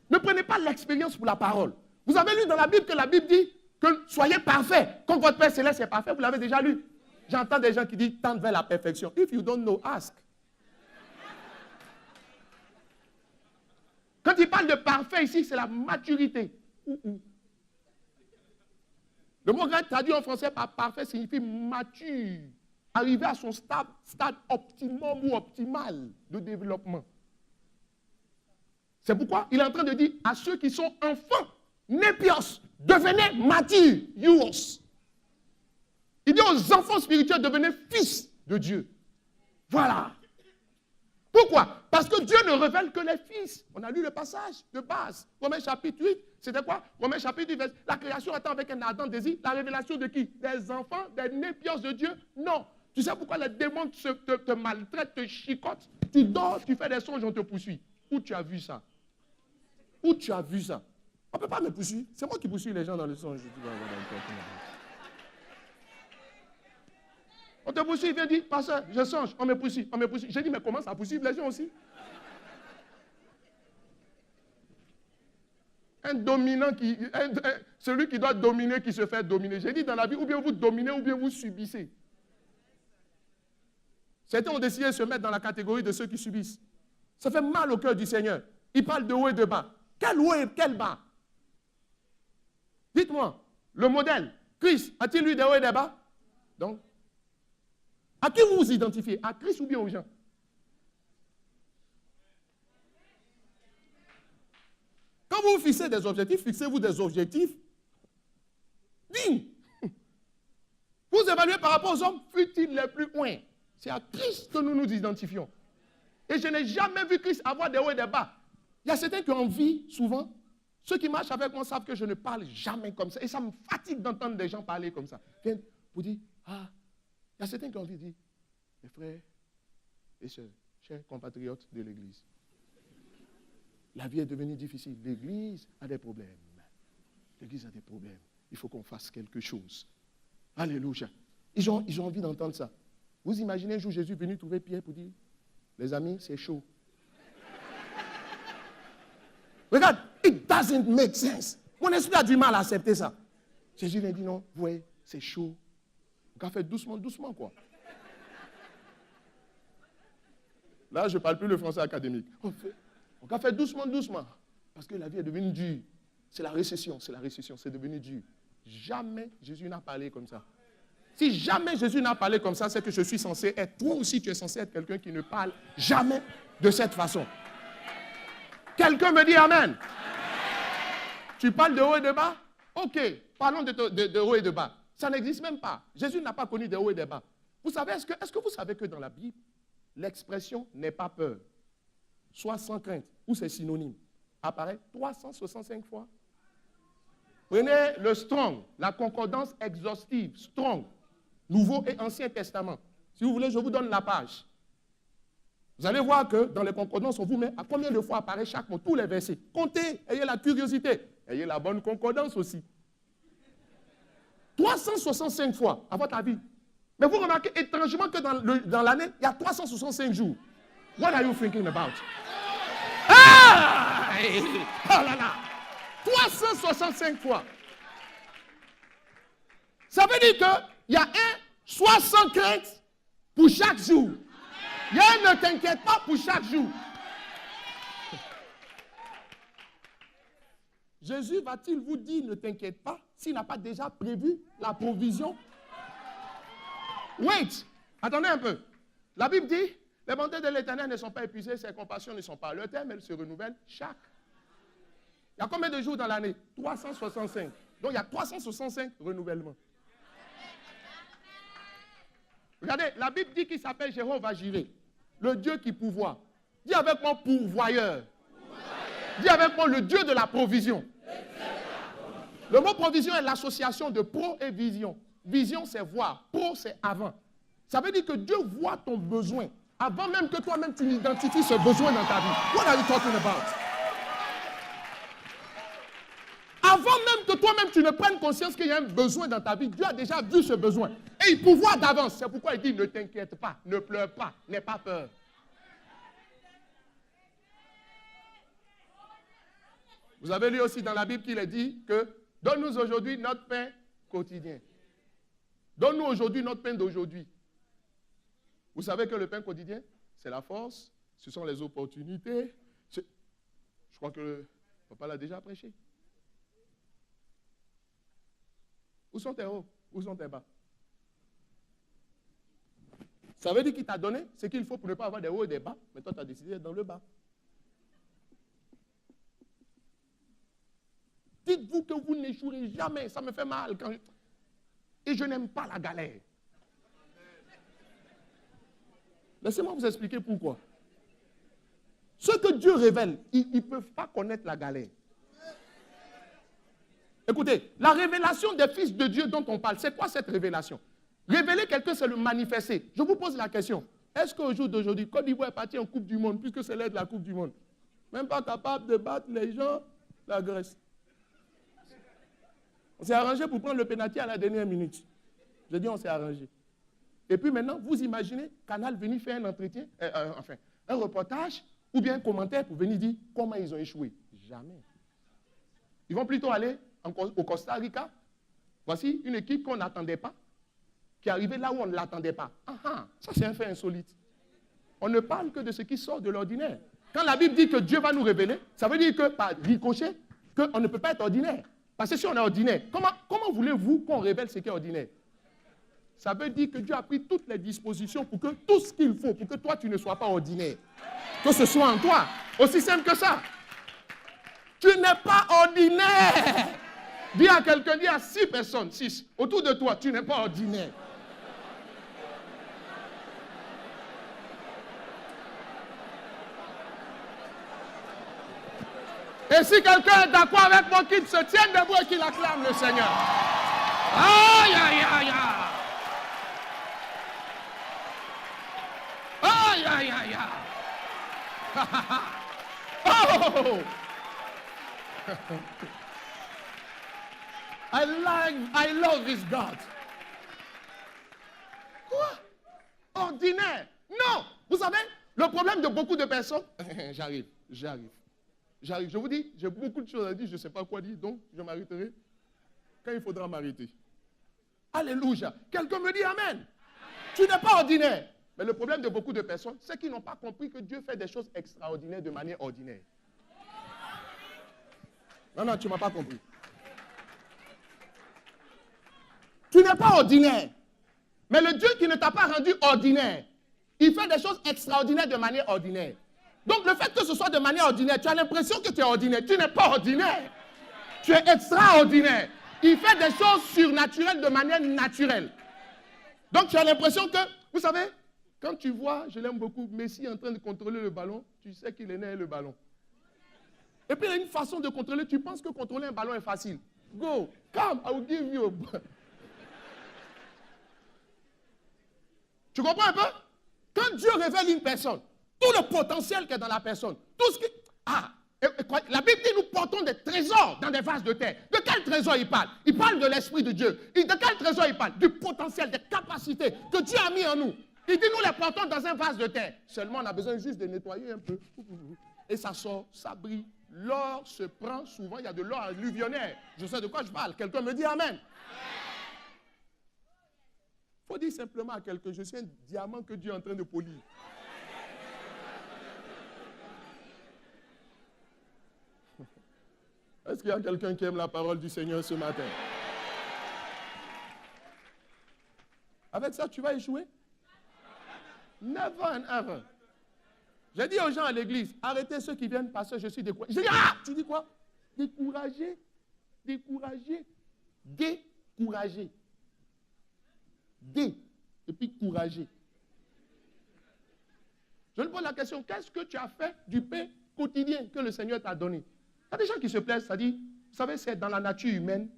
Ne prenez pas l'expérience pour la parole. Vous avez lu dans la Bible que la Bible dit que soyez parfaits, comme votre Père Céleste est parfait. Vous l'avez déjà lu. J'entends des gens qui disent tendre vers la perfection. If you don't know, ask. Quand il parle de parfait ici, c'est la maturité. Le mot grec traduit en français par parfait signifie mature. Arriver à son stade optimum ou optimal de développement. C'est pourquoi il est en train de dire à ceux qui sont enfants, népios, devenez matures, youos. Il dit aux enfants spirituels, devenez fils de Dieu. Voilà. Pourquoi? Parce que Dieu ne révèle que les fils. On a lu le passage de base. Romains chapitre 8, c'était quoi? Romains chapitre 8, la création attend avec un ardent désir. La révélation de qui? Des enfants, des népios de Dieu? Non. Tu sais pourquoi les démons te maltraitent, te chicotent? Tu dors, tu fais des songes, on te poursuit. Où tu as vu ça? Où tu as vu ça? On ne peut pas me poursuivre. C'est moi qui poursuis les gens dans le songe. On te poursuit, il vient dire, pasteur, je songe, on me poursuit, on me poursuit. J'ai dit, mais comment ça poursuivre les gens aussi? Un dominant, celui qui doit dominer, qui se fait dominer. J'ai dit dans la vie, ou bien vous dominez, ou bien vous subissez. Certains ont décidé de se mettre dans la catégorie de ceux qui subissent. Ça fait mal au cœur du Seigneur. Il parle de haut et de bas. Quel haut et quel bas? Dites-moi, le modèle, Christ, a-t-il eu des hauts et des bas? Donc, à qui vous vous identifiez? À Christ ou bien aux gens? Quand vous fixez des objectifs, fixez-vous des objectifs dignes. Vous évaluez par rapport aux hommes, fut-il les plus loin? C'est à Christ que nous nous identifions. Et je n'ai jamais vu Christ avoir des hauts et des bas. Il y a certains qui ont envie, souvent. Ceux qui marchent avec moi savent que je ne parle jamais comme ça. Et ça me fatigue d'entendre des gens parler comme ça. Viens pour dire, il y a certains qui ont envie de dire, mes frères et sœurs, chers compatriotes de l'Église, la vie est devenue difficile. L'Église a des problèmes. L'Église a des problèmes. Il faut qu'on fasse quelque chose. Alléluia. Ils ont envie d'entendre ça. Vous imaginez un jour Jésus venu trouver Pierre pour dire, les amis, c'est chaud. Regarde, it doesn't make sense. Mon esprit a du mal à accepter ça. Jésus vient dire, non, vous voyez, c'est chaud. On va faire doucement, doucement, quoi. Là, je ne parle plus le français académique. On va faire doucement, doucement. Parce que la vie est devenue dure. C'est la récession, c'est devenu dur. Jamais Jésus n'a parlé comme ça. Si jamais Jésus n'a parlé comme ça, c'est que je suis censé être, toi aussi tu es censé être quelqu'un qui ne parle jamais de cette façon. Quelqu'un me dit Amen. Amen. Tu parles de haut et de bas? Ok, parlons de haut et de bas. Ça n'existe même pas. Jésus n'a pas connu de haut et de bas. Vous savez, est-ce que vous savez que dans la Bible, l'expression « n'aie pas peur », soit sans crainte, ou c'est synonyme, apparaît 365 fois. Prenez le Strong, la concordance exhaustive, Strong, Nouveau et Ancien Testament. Si vous voulez, je vous donne la page. Vous allez voir que dans les concordances, on vous met à combien de fois apparaît chaque mot, tous les versets. Comptez, ayez la curiosité, ayez la bonne concordance aussi. 365 fois, à votre avis. Mais vous remarquez étrangement que dans l'année, il y a 365 jours. What are you thinking about? Ah! Oh là là! 365 fois. Ça veut dire qu'il y a soit sans crainte pour chaque jour. Il y a un ne t'inquiète pas pour chaque jour. Jésus va-t-il vous dire ne t'inquiète pas s'il n'a pas déjà prévu la provision? Wait, attendez un peu. La Bible dit, les bontés de l'Éternel ne sont pas épuisées, ses compassions ne sont pas. Le terme, elles se renouvellent chaque. Il y a combien de jours dans l'année? 365. Donc il y a 365 renouvellements. Regardez, la Bible dit qu'il s'appelle Jéhovah Jireh, le Dieu qui pourvoit. Dis avec moi pourvoyeur. Dis avec moi le Dieu de la provision. Le mot provision est l'association de pro et vision. Vision, c'est voir. Pro, c'est avant. Ça veut dire que Dieu voit ton besoin avant même que toi-même tu n'identifies ce besoin dans ta vie. What are you talking about? Avant même que toi-même tu ne prennes conscience qu'il y a un besoin dans ta vie, Dieu a déjà vu ce besoin. Et il pourvoit d'avance. C'est pourquoi il dit ne t'inquiète pas, ne pleure pas, n'aie pas peur. Vous avez lu aussi dans la Bible qu'il est dit que donne-nous aujourd'hui notre pain quotidien. Donne-nous aujourd'hui notre pain d'aujourd'hui. Vous savez que le pain quotidien, c'est la force, ce sont les opportunités. Je crois que le papa l'a déjà prêché. Où sont tes hauts? Où sont tes bas? Ça veut dire qu'il t'a donné ce qu'il faut pour ne pas avoir des hauts et des bas, mais toi tu as décidé d'être dans le bas. Dites-vous que vous n'échouerez jamais, ça me fait mal. Et je n'aime pas la galère. Laissez-moi vous expliquer pourquoi. Ce que Dieu révèle, ils ne peuvent pas connaître la galère. Écoutez, la révélation des fils de Dieu dont on parle, c'est quoi cette révélation? Révéler quelqu'un, c'est le manifester. Je vous pose la question. Est-ce qu'au jour d'aujourd'hui, Côte d'Ivoire est parti en Coupe du Monde, puisque c'est l'aide de la Coupe du Monde, même pas capable de battre les gens, la Grèce? On s'est arrangé pour prendre le pénalty à la dernière minute. Je dis on s'est arrangé. Et puis maintenant, vous imaginez Canal venir faire un entretien, un reportage ou bien un commentaire pour venir dire comment ils ont échoué. Jamais. Ils vont plutôt aller au Costa Rica. Voici une équipe qu'on n'attendait pas, qui est arrivée là où on ne l'attendait pas. Ça c'est un fait insolite. On ne parle que de ce qui sort de l'ordinaire. Quand la Bible dit que Dieu va nous révéler, ça veut dire que par ricochet, qu'on ne peut pas être ordinaire. Parce que si on est ordinaire, comment voulez-vous qu'on révèle ce qui est ordinaire? Ça veut dire que Dieu a pris toutes les dispositions pour que tout ce qu'il faut, pour que toi tu ne sois pas ordinaire. Que ce soit en toi. Aussi simple que ça. Tu n'es pas ordinaire. Dis à quelqu'un, dis à 6 personnes, 6, autour de toi, tu n'es pas ordinaire. Et si quelqu'un est d'accord avec moi, qu'il se tienne debout et qu'il acclame le Seigneur. Aïe, aïe, aïe, aïe. Aïe, aïe, aïe, aïe. Oh! I love this God. Quoi? Ordinaire? Non! Vous savez, le problème de beaucoup de personnes... J'arrive. Je vous dis, j'ai beaucoup de choses à dire, je ne sais pas quoi dire, donc je m'arrêterai quand il faudra m'arrêter. Alléluia. Quelqu'un me dit Amen. Amen. Tu n'es pas ordinaire. Mais le problème de beaucoup de personnes, c'est qu'ils n'ont pas compris que Dieu fait des choses extraordinaires de manière ordinaire. Non, tu ne m'as pas compris. Tu n'es pas ordinaire. Mais le Dieu qui ne t'a pas rendu ordinaire, il fait des choses extraordinaires de manière ordinaire. Donc le fait que ce soit de manière ordinaire, tu as l'impression que tu es ordinaire. Tu n'es pas ordinaire. Tu es extraordinaire. Il fait des choses surnaturelles de manière naturelle. Donc tu as l'impression que, vous savez, quand tu vois, je l'aime beaucoup, Messi en train de contrôler le ballon, tu sais qu'il est né le ballon. Et puis il y a une façon de contrôler, tu penses que contrôler un ballon est facile. Go, come, I will give you a ball. Tu comprends un peu? Quand Dieu révèle une personne, tout le potentiel qui est dans la personne, tout ce qui... la Bible dit nous portons des trésors dans des vases de terre. De quel trésor il parle? Il parle de l'Esprit de Dieu. Et de quel trésor il parle? Du potentiel, des capacités que Dieu a mis en nous. Il dit nous les portons dans un vase de terre. Seulement on a besoin juste de nettoyer un peu. Et ça sort, ça brille. L'or se prend souvent, il y a de l'or alluvionnaire. Je sais de quoi je parle. Quelqu'un me dit Amen. Il faut dire simplement à quelqu'un, je suis un diamant que Dieu est en train de polir. Est-ce qu'il y a quelqu'un qui aime la parole du Seigneur ce matin? Avec ça, tu vas échouer? Never and ever. J'ai dit aux gens à l'église, arrêtez ceux qui viennent parce que je suis découragé. J'ai dit, ah! Tu dis quoi? Découragé. Découragé. Découragé. Et puis couragé. Je lui pose la question, qu'est-ce que tu as fait du pain quotidien que le Seigneur t'a donné? Il y a des gens qui se plaisent, ça dit, vous savez, c'est dans la nature humaine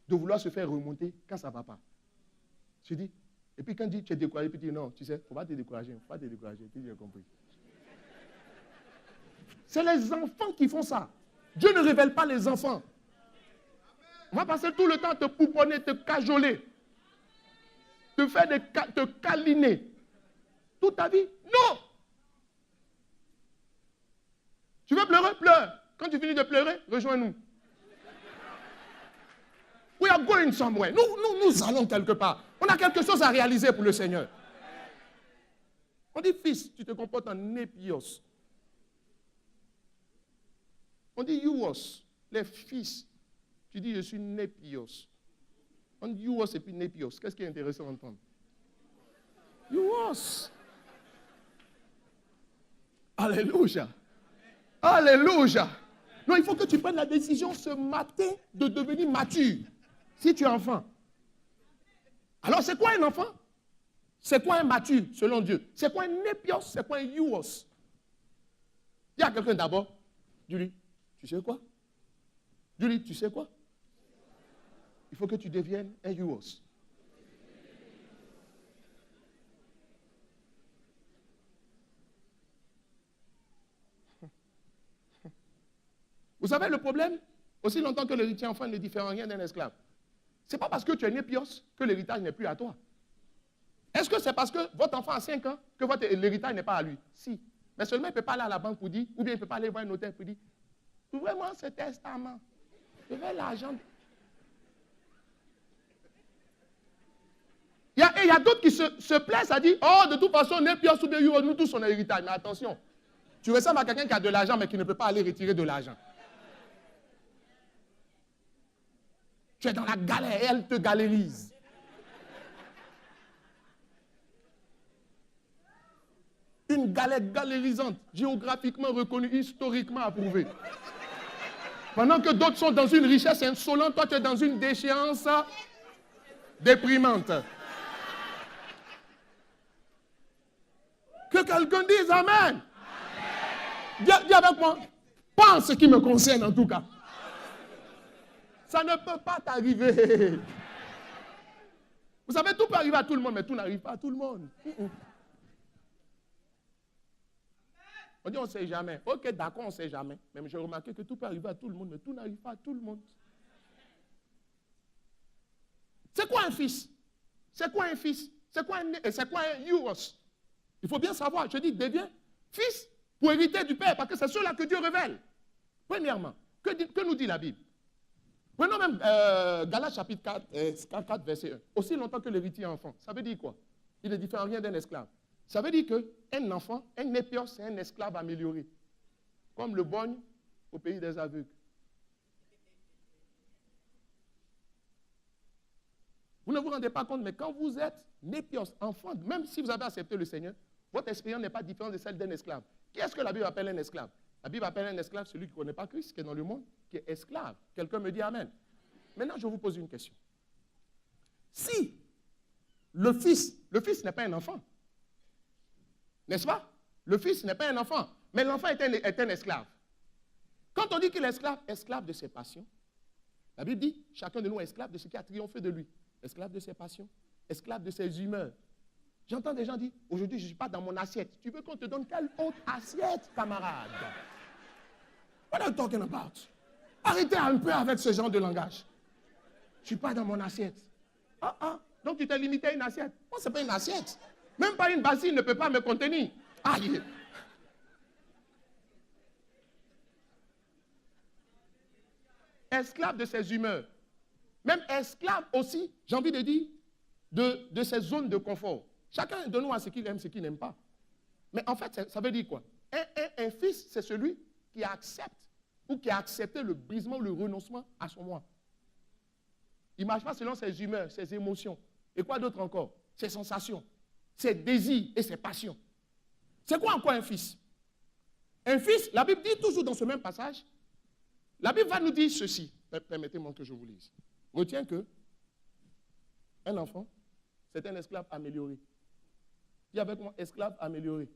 de vouloir se faire remonter quand ça ne va pas. Je dis, et puis quand il dit, tu es découragé, puis tu dis, non, tu sais, il ne faut pas te décourager, il ne faut pas te décourager. Puis j'ai compris. C'est les enfants qui font ça. Dieu ne révèle pas les enfants. On va passer tout le temps à te pouponner, te cajoler, te faire te câliner. Toute ta vie? Non! Tu veux pleurer? Pleure. Quand tu finis de pleurer, rejoins-nous. We are going somewhere. Nous allons quelque part. On a quelque chose à réaliser pour le Seigneur. On dit, fils, tu te comportes en népios. On dit, youos, les fils. Tu dis, je suis népios. On dit, youos et puis népios. Qu'est-ce qui est intéressant à entendre? Youos. Alléluia. Alléluia. Non, il faut que tu prennes la décision ce matin de devenir mature. Si tu es enfant. Alors, c'est quoi un enfant? C'est quoi un mature, selon Dieu? C'est quoi un népios? C'est quoi un youos? Il y a quelqu'un d'abord. Dis-lui, tu sais quoi? Dis-lui, tu sais quoi? Il faut que tu deviennes un youos. Vous savez le problème? Aussi longtemps que l'héritier enfant ne diffère en rien d'un esclave. Ce n'est pas parce que tu es népios que l'héritage n'est plus à toi. Est-ce que c'est parce que votre enfant a 5 ans que l'héritage n'est pas à lui? Si. Mais seulement il ne peut pas aller à la banque pour dire, ou bien il ne peut pas aller voir un notaire pour dire, ouvrez-moi ce testament. Je veux l'argent. Il y a d'autres qui se plaisent à dire, oh, de toute façon, népios ou bien nous tous on a héritage. Mais attention, tu ressembles à quelqu'un qui a de l'argent mais qui ne peut pas aller retirer de l'argent. Tu es dans la galère et elle te galérise. Une galère galérisante, géographiquement reconnue, historiquement approuvée. Pendant que d'autres sont dans une richesse insolente, toi tu es dans une déchéance déprimante. Que quelqu'un dise Amen. Dis avec moi, pense ce qui me concerne en tout cas. Ça ne peut pas t'arriver. Vous savez, tout peut arriver à tout le monde, mais tout n'arrive pas à tout le monde. On dit on ne sait jamais. Ok, d'accord, on ne sait jamais. Mais j'ai remarqué que tout peut arriver à tout le monde, mais tout n'arrive pas à tout le monde. C'est quoi un fils? C'est quoi un fils? C'est quoi un youos? Il faut bien savoir. Je dis, deviens fils pour hériter du Père, parce que c'est cela que Dieu révèle. Premièrement, que nous dit la Bible? Prenons même Galates chapitre 4, verset 1. Aussi longtemps que l'héritier est enfant. Ça veut dire quoi? Il ne diffère en rien d'un esclave. Ça veut dire qu'un enfant, un népios, c'est un esclave amélioré. Comme le borgne au pays des aveugles. Vous ne vous rendez pas compte, mais quand vous êtes népios, enfant, même si vous avez accepté le Seigneur, votre expérience n'est pas différente de celle d'un esclave. Qui est-ce que la Bible appelle un esclave? La Bible appelle un esclave celui qui ne connaît pas Christ, qui est dans le monde, qui est esclave. Quelqu'un me dit Amen. Maintenant, je vous pose une question. Si le fils n'est pas un enfant, n'est-ce pas? Le fils n'est pas un enfant, mais l'enfant est un esclave. Quand on dit qu'il est esclave de ses passions, la Bible dit, chacun de nous est esclave de ce qui a triomphé de lui. Esclave de ses passions, esclave de ses humeurs. J'entends des gens dire, aujourd'hui je ne suis pas dans mon assiette. Tu veux qu'on te donne quelle autre assiette, camarade? What are you talking about? Arrêtez un peu avec ce genre de langage. Je ne suis pas dans mon assiette. Donc tu t'es limité à une assiette. Moi, ce n'est pas une assiette. Même pas une bassine ne peut pas me contenir. Aïe. Esclave de ses humeurs. Même esclave aussi, j'ai envie de dire, de ses zones de confort. Chacun de nous a ce qu'il aime, ce qu'il n'aime pas. Mais en fait, ça veut dire quoi? Un fils, c'est celui qui accepte ou qui a accepté le brisement ou le renoncement à son moi. Il ne marche pas selon ses humeurs, ses émotions. Et quoi d'autre encore? Ses sensations, ses désirs et ses passions. C'est quoi encore un fils? Un fils, la Bible dit toujours dans ce même passage, la Bible va nous dire ceci. Permettez-moi que je vous lise. Retiens que un enfant, c'est un esclave amélioré. Dis avec moi, esclave amélioré.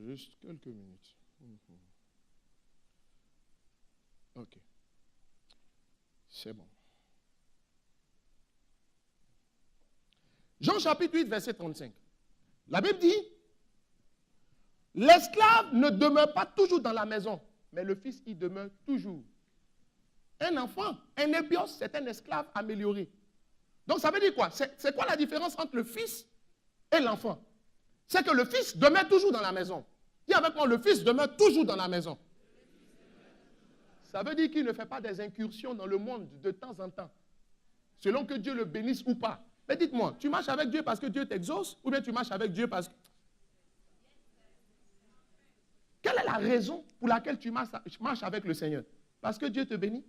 Juste quelques minutes. Ok. C'est bon. Jean chapitre 8, verset 35. La Bible dit, l'esclave ne demeure pas toujours dans la maison, mais le fils y demeure toujours. Un enfant, un épios, c'est un esclave amélioré. Donc ça veut dire quoi? C'est quoi la différence entre le fils et l'enfant? C'est que le fils demeure toujours dans la maison. Dis avec moi, le fils demeure toujours dans la maison. Ça veut dire qu'il ne fait pas des incursions dans le monde de temps en temps, selon que Dieu le bénisse ou pas. Mais dites-moi, tu marches avec Dieu parce que Dieu t'exauce ou bien tu marches avec Dieu parce que... Quelle est la raison pour laquelle tu marches avec le Seigneur? Parce que Dieu te bénit?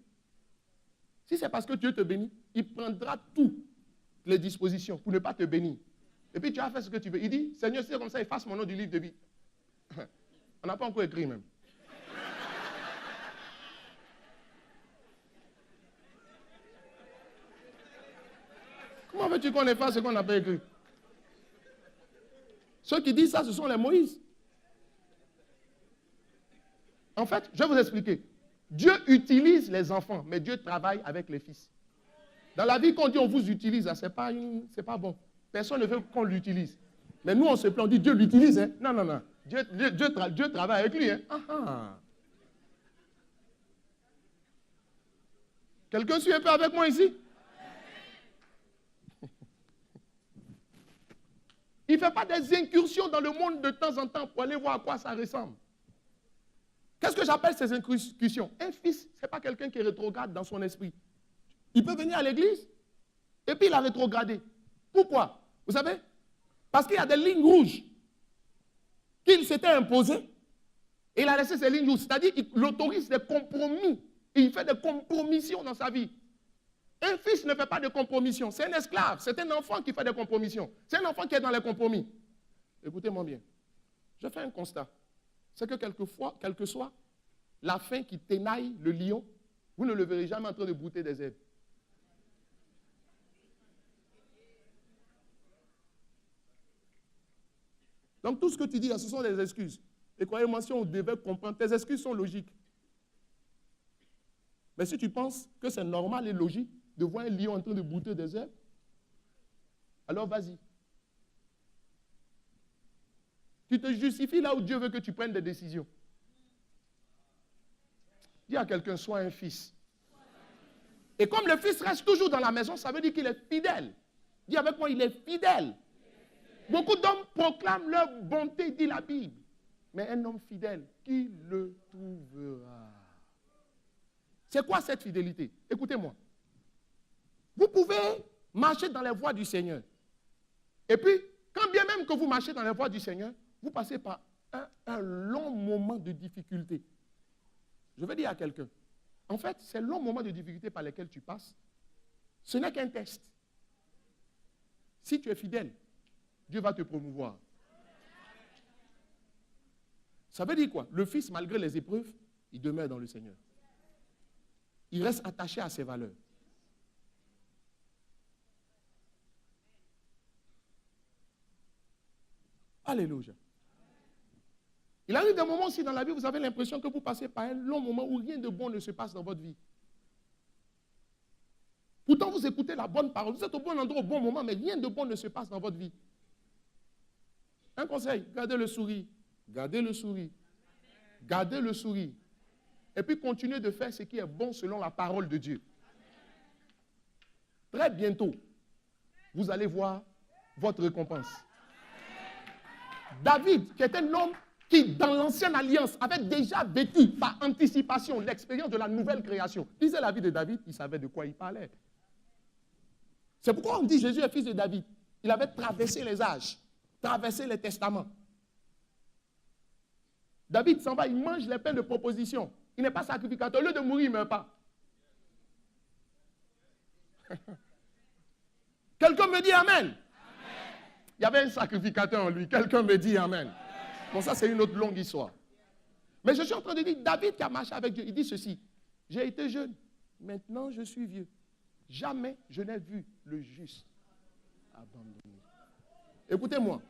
Si c'est parce que Dieu te bénit, il prendra toutes les dispositions pour ne pas te bénir. Et puis tu as fait ce que tu veux. Il dit, Seigneur, si c'est comme ça, efface mon nom du livre de vie. On n'a pas encore écrit même. Comment veux-tu qu'on efface ce qu'on n'a pas écrit? Ceux qui disent ça, ce sont les Moïse. En fait, je vais vous expliquer. Dieu utilise les enfants, mais Dieu travaille avec les fils. Dans la vie, quand on dit on vous utilise, ce n'est pas bon. Personne ne veut qu'on l'utilise. Mais nous, on se plaint, on dit Dieu l'utilise. Hein? Non, non, non. Dieu travaille avec lui. Hein? Quelqu'un suit un peu avec moi ici? Il ne fait pas des incursions dans le monde de temps en temps pour aller voir à quoi ça ressemble. Qu'est-ce que j'appelle ces incursions? Un fils, ce n'est pas quelqu'un qui est rétrograde dans son esprit. Il peut venir à l'église et puis il a rétrogradé. Pourquoi? Vous savez? Parce qu'il y a des lignes rouges qu'il s'était imposées et il a laissé ces lignes rouges. C'est-à-dire qu'il autorise des compromis. Et il fait des compromissions dans sa vie. Un fils ne fait pas de compromission. C'est un esclave. C'est un enfant qui fait des compromissions. C'est un enfant qui est dans les compromis. Écoutez-moi bien. Je fais un constat. C'est que quelquefois, quelle que soit la faim qui ténaille le lion, vous ne le verrez jamais en train de brouter des herbes. Donc tout ce que tu dis là, ce sont des excuses. Et croyez-moi, si on devait comprendre, tes excuses sont logiques. Mais si tu penses que c'est normal et logique de voir un lion en train de brouter des herbes, alors vas-y. Tu te justifies là où Dieu veut que tu prennes des décisions. Dis à quelqu'un, sois un fils. Et comme le fils reste toujours dans la maison, ça veut dire qu'il est fidèle. Dis avec moi, il est fidèle. Beaucoup d'hommes proclament leur bonté, dit la Bible. Mais un homme fidèle, qui le trouvera? C'est quoi cette fidélité? Écoutez-moi. Vous pouvez marcher dans les voies du Seigneur. Et puis, quand bien même que vous marchez dans les voies du Seigneur, vous passez par un long moment de difficulté. Je vais dire à quelqu'un, en fait, ces longs moments de difficulté par lesquels tu passes, ce n'est qu'un test. Si tu es fidèle, Dieu va te promouvoir. Ça veut dire quoi? Le fils, malgré les épreuves, il demeure dans le Seigneur. Il reste attaché à ses valeurs. Alléluia. Il arrive des moments aussi dans la vie, vous avez l'impression que vous passez par un long moment où rien de bon ne se passe dans votre vie. Pourtant, vous écoutez la bonne parole, vous êtes au bon endroit au bon moment, mais rien de bon ne se passe dans votre vie. Un conseil, gardez le sourire. Gardez le sourire. Gardez le sourire. Et puis continuez de faire ce qui est bon selon la parole de Dieu. Très bientôt, vous allez voir votre récompense. David, qui est un homme qui, dans l'ancienne alliance, avait déjà vécu par anticipation l'expérience de la nouvelle création. Lisez la vie de David, il savait de quoi il parlait. C'est pourquoi on dit Jésus est fils de David. Il avait traversé les âges, traversé les testaments. David s'en va, il mange les pains de proposition. Il n'est pas sacrificateur. Au lieu de mourir, il ne meurt pas. Quelqu'un me dit Amen. Amen. Il y avait un sacrificateur en lui. Quelqu'un me dit Amen. Bon, ça, c'est une autre longue histoire. Mais je suis en train de dire, David qui a marché avec Dieu, il dit ceci. J'ai été jeune, maintenant je suis vieux. Jamais je n'ai vu le juste abandonné. Écoutez-moi,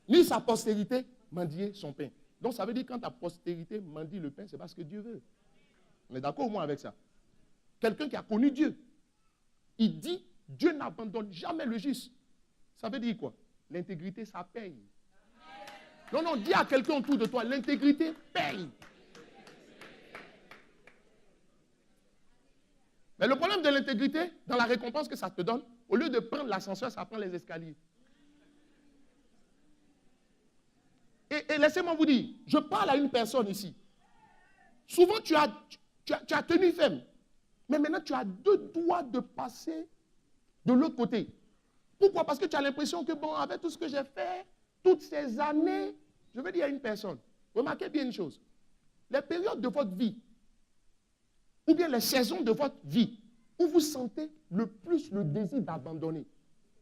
ni sa postérité mendier son pain. Donc ça veut dire que quand ta postérité mendie le pain, c'est parce que Dieu veut. On est d'accord au moins avec ça. Quelqu'un qui a connu Dieu, il dit, Dieu n'abandonne jamais le juste. Ça veut dire quoi? L'intégrité, ça paye. Non, non, dis à quelqu'un autour de toi, l'intégrité paye. Mais le problème de l'intégrité, dans la récompense que ça te donne, au lieu de prendre l'ascenseur, ça prend les escaliers. Et laissez-moi vous dire, je parle à une personne ici. Souvent, tu as tenu ferme. Mais maintenant, tu as deux doigts de passer de l'autre côté. Pourquoi? Parce que tu as l'impression que, bon, avec tout ce que j'ai fait, toutes ces années, je veux dire à une personne, remarquez bien une chose. Les périodes de votre vie, ou bien les saisons de votre vie, où vous sentez le plus le désir d'abandonner.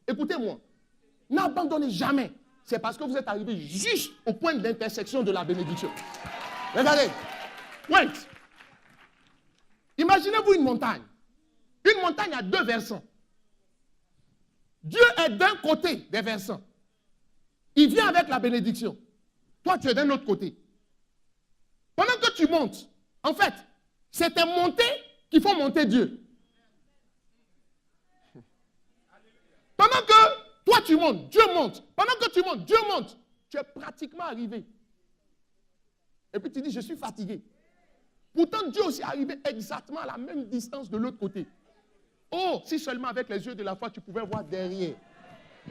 Écoutez-moi, n'abandonnez jamais. C'est parce que vous êtes arrivé juste au point d'intersection de la bénédiction. Regardez. Wait. Imaginez-vous une montagne. Une montagne a deux versants. Dieu est d'un côté des versants. Il vient avec la bénédiction. Toi, tu es d'un autre côté. Pendant que tu montes, en fait, c'est tes montées qui font monter Dieu. Pendant que toi, tu montes, Dieu monte. Pendant que tu montes, Dieu monte. Tu es pratiquement arrivé. Et puis tu dis, je suis fatigué. Pourtant, Dieu aussi est arrivé exactement à la même distance de l'autre côté. Oh, si seulement avec les yeux de la foi, tu pouvais voir derrière.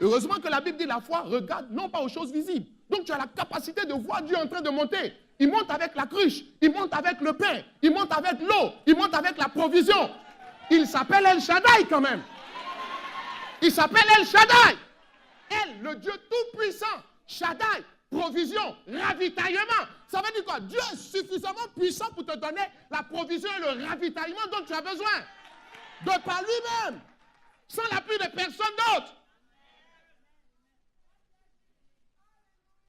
Heureusement que la Bible dit la foi regarde non pas aux choses visibles. Donc tu as la capacité de voir Dieu en train de monter. Il monte avec la cruche, il monte avec le pain, il monte avec l'eau, il monte avec la provision. Il s'appelle El Shaddai quand même. Il s'appelle El Shaddai. El, le Dieu tout-puissant. Shaddai, provision, ravitaillement. Ça veut dire quoi? Dieu est suffisamment puissant pour te donner la provision et le ravitaillement dont tu as besoin. De par lui-même. Sans l'appui de personne d'autre.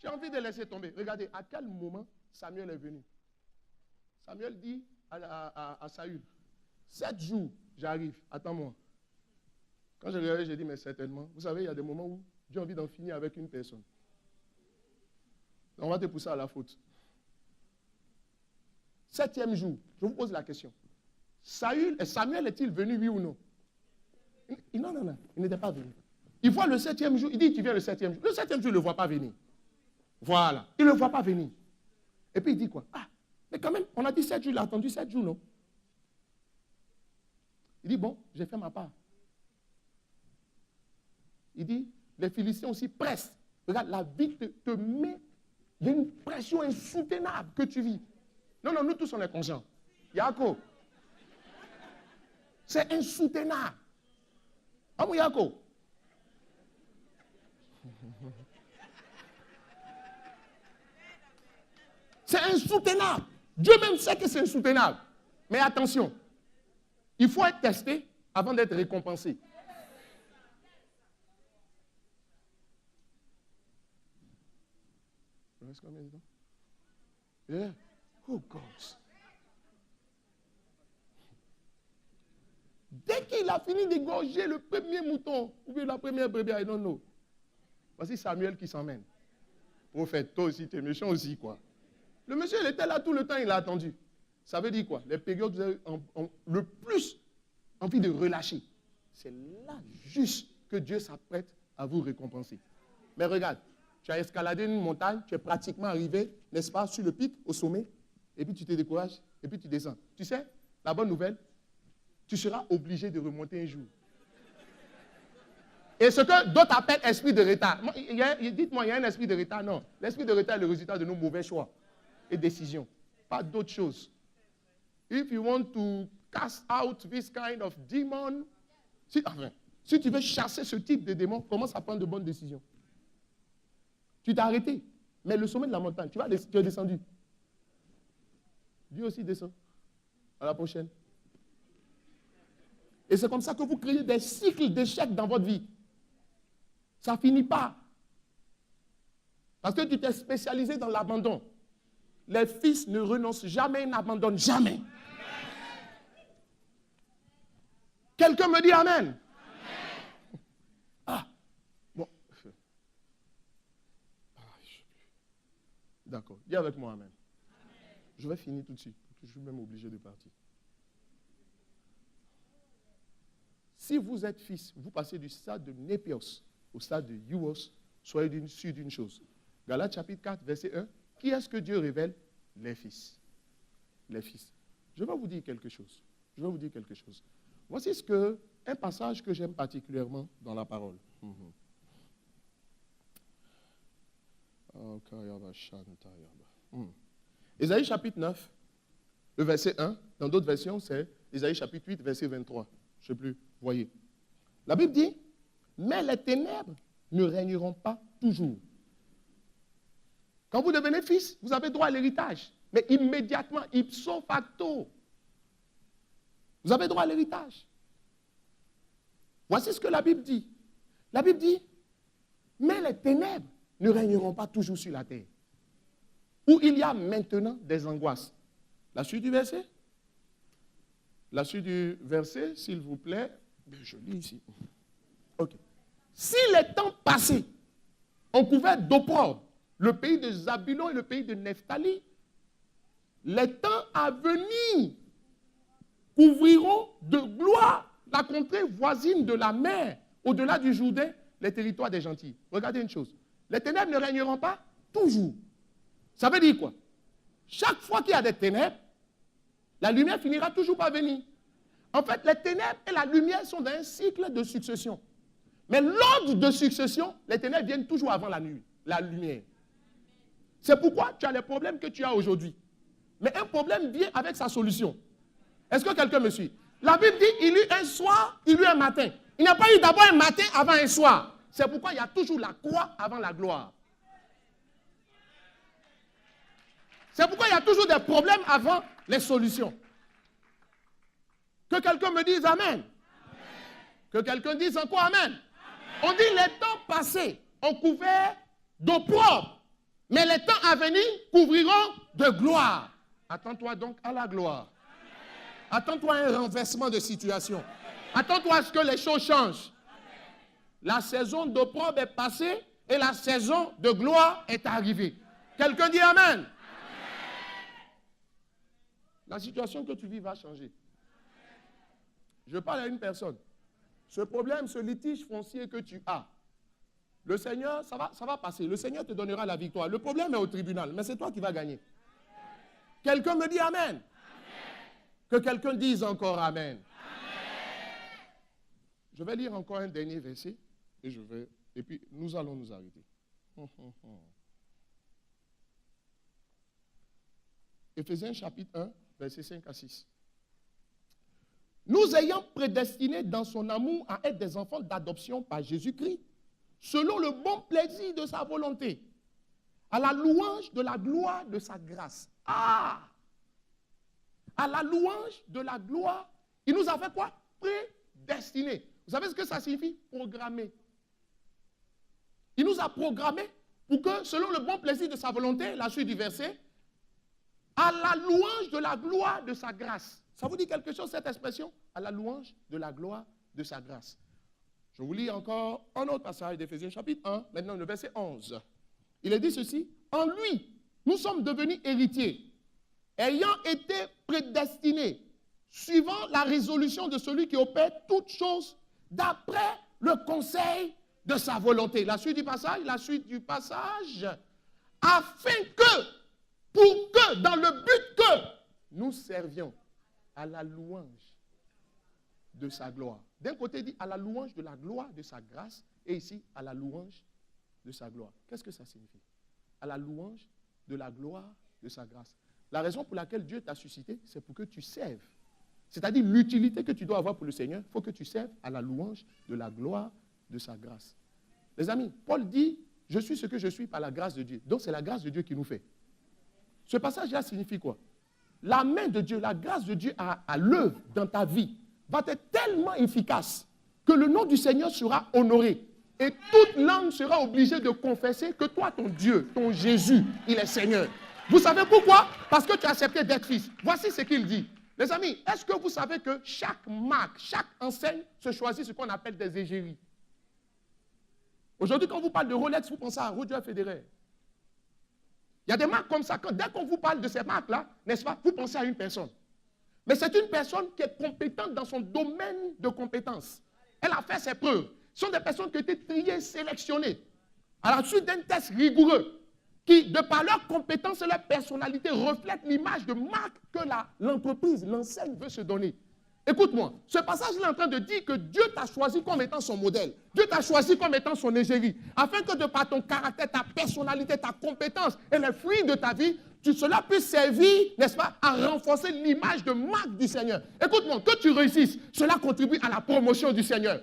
J'ai envie de laisser tomber. Regardez, à quel moment Samuel est venu? Samuel dit à Saül, 7 jours, j'arrive, attends-moi. Quand je regardais, j'ai dit, mais certainement. Vous savez, il y a des moments où Dieu a envie d'en finir avec une personne. On va te pousser à la faute. 7e jour, je vous pose la question. Samuel est-il venu, oui ou non? Non, il n'était pas venu. Il voit le 7e jour, il dit, tu viens le 7e jour. Le 7e jour, il ne le voit pas venir. Voilà, il ne le voit pas venir. Et puis il dit quoi? Ah, mais quand même, on a dit 7 jours, il a attendu 7 jours, non? Il dit, bon, j'ai fait ma part. Il dit, les Philistins aussi pressent. Regarde, la vie te met, il y a une pression insoutenable que tu vis. Non, nous tous on est conscients. Yako, c'est insoutenable. Ah mon Yako. C'est insoutenable. Dieu même sait que c'est insoutenable. Mais attention, il faut être testé avant d'être récompensé. Il reste combien de temps? Yeah. Oh God. Dès qu'il a fini d'égorger le premier mouton, ou bien la première brebis, I don't know. Voici Samuel qui s'emmène. Prophète, toi aussi, tu es méchant aussi, quoi. Le monsieur, il était là tout le temps, il a attendu. Ça veut dire quoi? Les périodes où vous avez le plus envie de relâcher. C'est là juste que Dieu s'apprête à vous récompenser. Mais regarde, tu as escaladé une montagne, tu es pratiquement arrivé, n'est-ce pas, sur le pic, au sommet, et puis tu te décourages, et puis tu descends. Tu sais, la bonne nouvelle, tu seras obligé de remonter un jour. Et ce que d'autres appellent esprit de retard. Dites-moi, il y a un esprit de retard? Non. L'esprit de retard est le résultat de nos mauvais choix et décisions. Pas d'autre chose. If you want to cast out this kind of demon, si tu veux chasser ce type de démon, commence à prendre de bonnes décisions. Tu t'es arrêté. Mais le sommet de la montagne, tu es descendu. Dieu aussi descend. À la prochaine. Et c'est comme ça que vous créez des cycles d'échecs dans votre vie. Ça ne finit pas. Parce que tu t'es spécialisé dans l'abandon. Les fils ne renoncent jamais, n'abandonnent jamais. Quelqu'un me dit Amen. Amen. Ah, bon. D'accord. Dis avec moi Amen. Amen. Je vais finir tout de suite. Je suis même obligé de partir. Si vous êtes fils, vous passez du stade de Népios au stade de Youos, soyez sûr d'une chose. Galates chapitre 4, verset 1. Qui est-ce que Dieu révèle? Les fils. Les fils. Je vais vous dire quelque chose. Voici un passage que j'aime particulièrement dans la parole. Ésaïe chapitre 9, le verset 1. Dans d'autres versions, c'est Ésaïe chapitre 8, verset 23. Je ne sais plus. Voyez. La Bible dit, mais les ténèbres ne régneront pas toujours. Quand vous devenez fils, vous avez droit à l'héritage. Mais immédiatement, ipso facto, vous avez droit à l'héritage. Voici ce que la Bible dit. La Bible dit, mais les ténèbres ne régneront pas toujours sur la terre. Où il y a maintenant des angoisses. La suite du verset? La suite du verset, s'il vous plaît. Je lis ici. Ok. Si les temps passés ont couvert d'opprobre le pays de Zabulon et le pays de Nephtali, les temps à venir couvriront de gloire la contrée voisine de la mer, au-delà du Jourdain, les territoires des gentils. Regardez une chose. Les ténèbres ne régneront pas toujours. Ça veut dire quoi? Chaque fois qu'il y a des ténèbres, la lumière finira toujours par venir. En fait, les ténèbres et la lumière sont dans un cycle de succession. Mais l'ordre de succession, les ténèbres viennent toujours avant la nuit, la lumière. C'est pourquoi tu as les problèmes que tu as aujourd'hui. Mais un problème vient avec sa solution. Est-ce que quelqu'un me suit? La Bible dit, il y eut un soir, il y eut un matin. Il n'y a pas eu d'abord un matin avant un soir. C'est pourquoi il y a toujours la croix avant la gloire. C'est pourquoi il y a toujours des problèmes avant les solutions. Que quelqu'un me dise Amen. Amen. Que quelqu'un dise encore Amen. Amen. On dit les temps passés ont couvert d'opprobre, mais les temps à venir couvriront de gloire. Attends-toi donc à la gloire. Attends-toi à un renversement de situation. Attends-toi à ce que les choses changent. La saison d'opprobre est passée et la saison de gloire est arrivée. Quelqu'un dit Amen. La situation que tu vis va changer. Je parle à une personne. Ce problème, ce litige foncier que tu as, le Seigneur, ça va passer. Le Seigneur te donnera la victoire. Le problème est au tribunal, mais c'est toi qui vas gagner. Quelqu'un me dit Amen. Amen. Que quelqu'un dise encore Amen. Amen. Je vais lire encore un dernier verset et puis nous allons nous arrêter. Éphésiens chapitre 1, versets 5 à 6. Nous ayant prédestinés dans son amour à être des enfants d'adoption par Jésus-Christ, selon le bon plaisir de sa volonté, à la louange de la gloire de sa grâce. Ah! À la louange de la gloire, il nous a fait quoi? Prédestinés. Vous savez ce que ça signifie? Programmer. Il nous a programmés pour que, selon le bon plaisir de sa volonté, la suite du verset, à la louange de la gloire de sa grâce. Ça vous dit quelque chose, cette expression? À la louange de la gloire de sa grâce. Je vous lis encore un autre passage d'Éphésiens chapitre 1, maintenant le verset 11. Il est dit ceci, en lui, nous sommes devenus héritiers, ayant été prédestinés, suivant la résolution de celui qui opère toutes choses d'après le conseil de sa volonté. La suite du passage, afin que, pour que, dans le but que nous servions à la louange de sa gloire. D'un côté, il dit à la louange de la gloire de sa grâce, et ici, à la louange de sa gloire. Qu'est-ce que ça signifie? À la louange de la gloire de sa grâce. La raison pour laquelle Dieu t'a suscité, c'est pour que tu serves. C'est-à-dire l'utilité que tu dois avoir pour le Seigneur, il faut que tu serves à la louange de la gloire de sa grâce. Les amis, Paul dit, je suis ce que je suis par la grâce de Dieu. Donc c'est la grâce de Dieu qui nous fait. Ce passage-là signifie quoi? la main de Dieu, la grâce de Dieu à l'œuvre dans ta vie va être tellement efficace que le nom du Seigneur sera honoré. Et toute langue sera obligée de confesser que toi, ton Dieu, ton Jésus, il est Seigneur. Vous savez pourquoi? Parce que tu as accepté d'être fils. Voici ce qu'il dit. Les amis, est-ce que vous savez que chaque marque, chaque enseigne se choisit ce qu'on appelle des égéries? Aujourd'hui, quand on vous parle de Rolex, vous pensez à Roger Federer. Il y a des marques comme ça. Dès qu'on vous parle de ces marques-là, n'est-ce pas, vous pensez à une personne. Mais c'est une personne qui est compétente dans son domaine de compétence. Elle a fait ses preuves. Ce sont des personnes qui ont été triées, sélectionnées, à la suite d'un test rigoureux, qui, de par leur compétence et leur personnalité, reflètent l'image de marque que l'entreprise, l'enseigne veut se donner. Écoute-moi, ce passage est en train de dire que Dieu t'a choisi comme étant son modèle. Dieu t'a choisi comme étant son égérie. Afin que de par ton caractère, ta personnalité, ta compétence et les fruits de ta vie, cela puisse servir, n'est-ce pas, à renforcer l'image de marque du Seigneur. Écoute-moi, que tu réussisses, cela contribue à la promotion du Seigneur.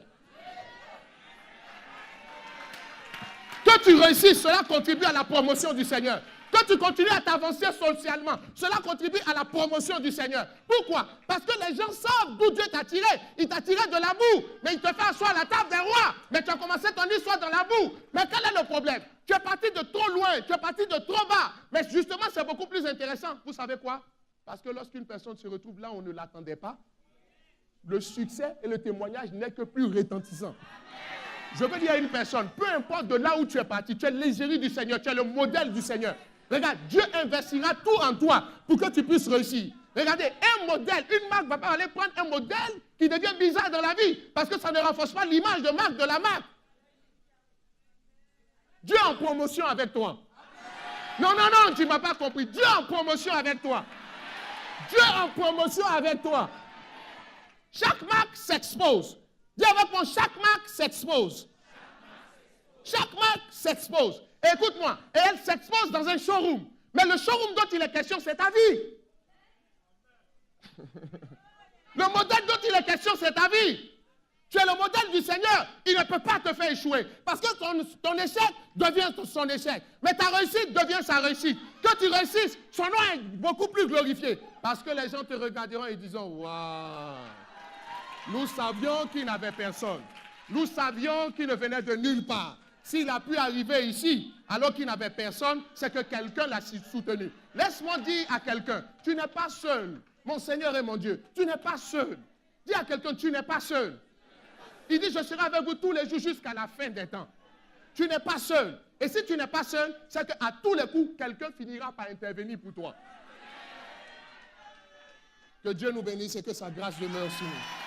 Que tu réussisses, cela contribue à la promotion du Seigneur. Que tu continues à t'avancer socialement, cela contribue à la promotion du Seigneur. Pourquoi? Parce que les gens savent d'où Dieu t'a tiré. Il t'a tiré de la boue, mais il te fait asseoir à la table des rois. Mais tu as commencé ton histoire dans la boue. Mais quel est le problème? Tu es parti de trop loin, tu es parti de trop bas. Mais justement, c'est beaucoup plus intéressant. Vous savez quoi? Parce que lorsqu'une personne se retrouve là où on ne l'attendait pas, le succès et le témoignage n'est que plus retentissant. Je veux dire à une personne, peu importe de là où tu es parti, tu es l'égérie du Seigneur, tu es le modèle du Seigneur. Regarde, Dieu investira tout en toi pour que tu puisses réussir. Regardez, un modèle, une marque ne va pas aller prendre un modèle qui devient bizarre dans la vie parce que ça ne renforce pas l'image de marque de la marque. Dieu est en promotion avec toi. Non, non, non, tu ne m'as pas compris. Dieu est en promotion avec toi. Dieu est en promotion avec toi. Chaque marque s'expose. Dis avec moi, chaque marque s'expose. Chaque marque s'expose. Et écoute-moi, et elle s'expose dans un showroom. Mais le showroom dont il est question, c'est ta vie. Le modèle dont il est question, c'est ta vie. Tu es le modèle du Seigneur. Il ne peut pas te faire échouer. Parce que ton échec devient son échec. Mais ta réussite devient sa réussite. Que tu réussisses, son nom est beaucoup plus glorifié. Parce que les gens te regarderont et diront, waouh, nous savions qu'il n'avait personne. Nous savions qu'il ne venait de nulle part. S'il a pu arriver ici, alors qu'il n'avait personne, c'est que quelqu'un l'a soutenu. Laisse-moi dire à quelqu'un, tu n'es pas seul. Mon Seigneur et mon Dieu, tu n'es pas seul. Dis à quelqu'un, tu n'es pas seul. Il dit, je serai avec vous tous les jours jusqu'à la fin des temps. Tu n'es pas seul. Et si tu n'es pas seul, c'est qu'à tous les coups, quelqu'un finira par intervenir pour toi. Que Dieu nous bénisse et que sa grâce demeure sur nous.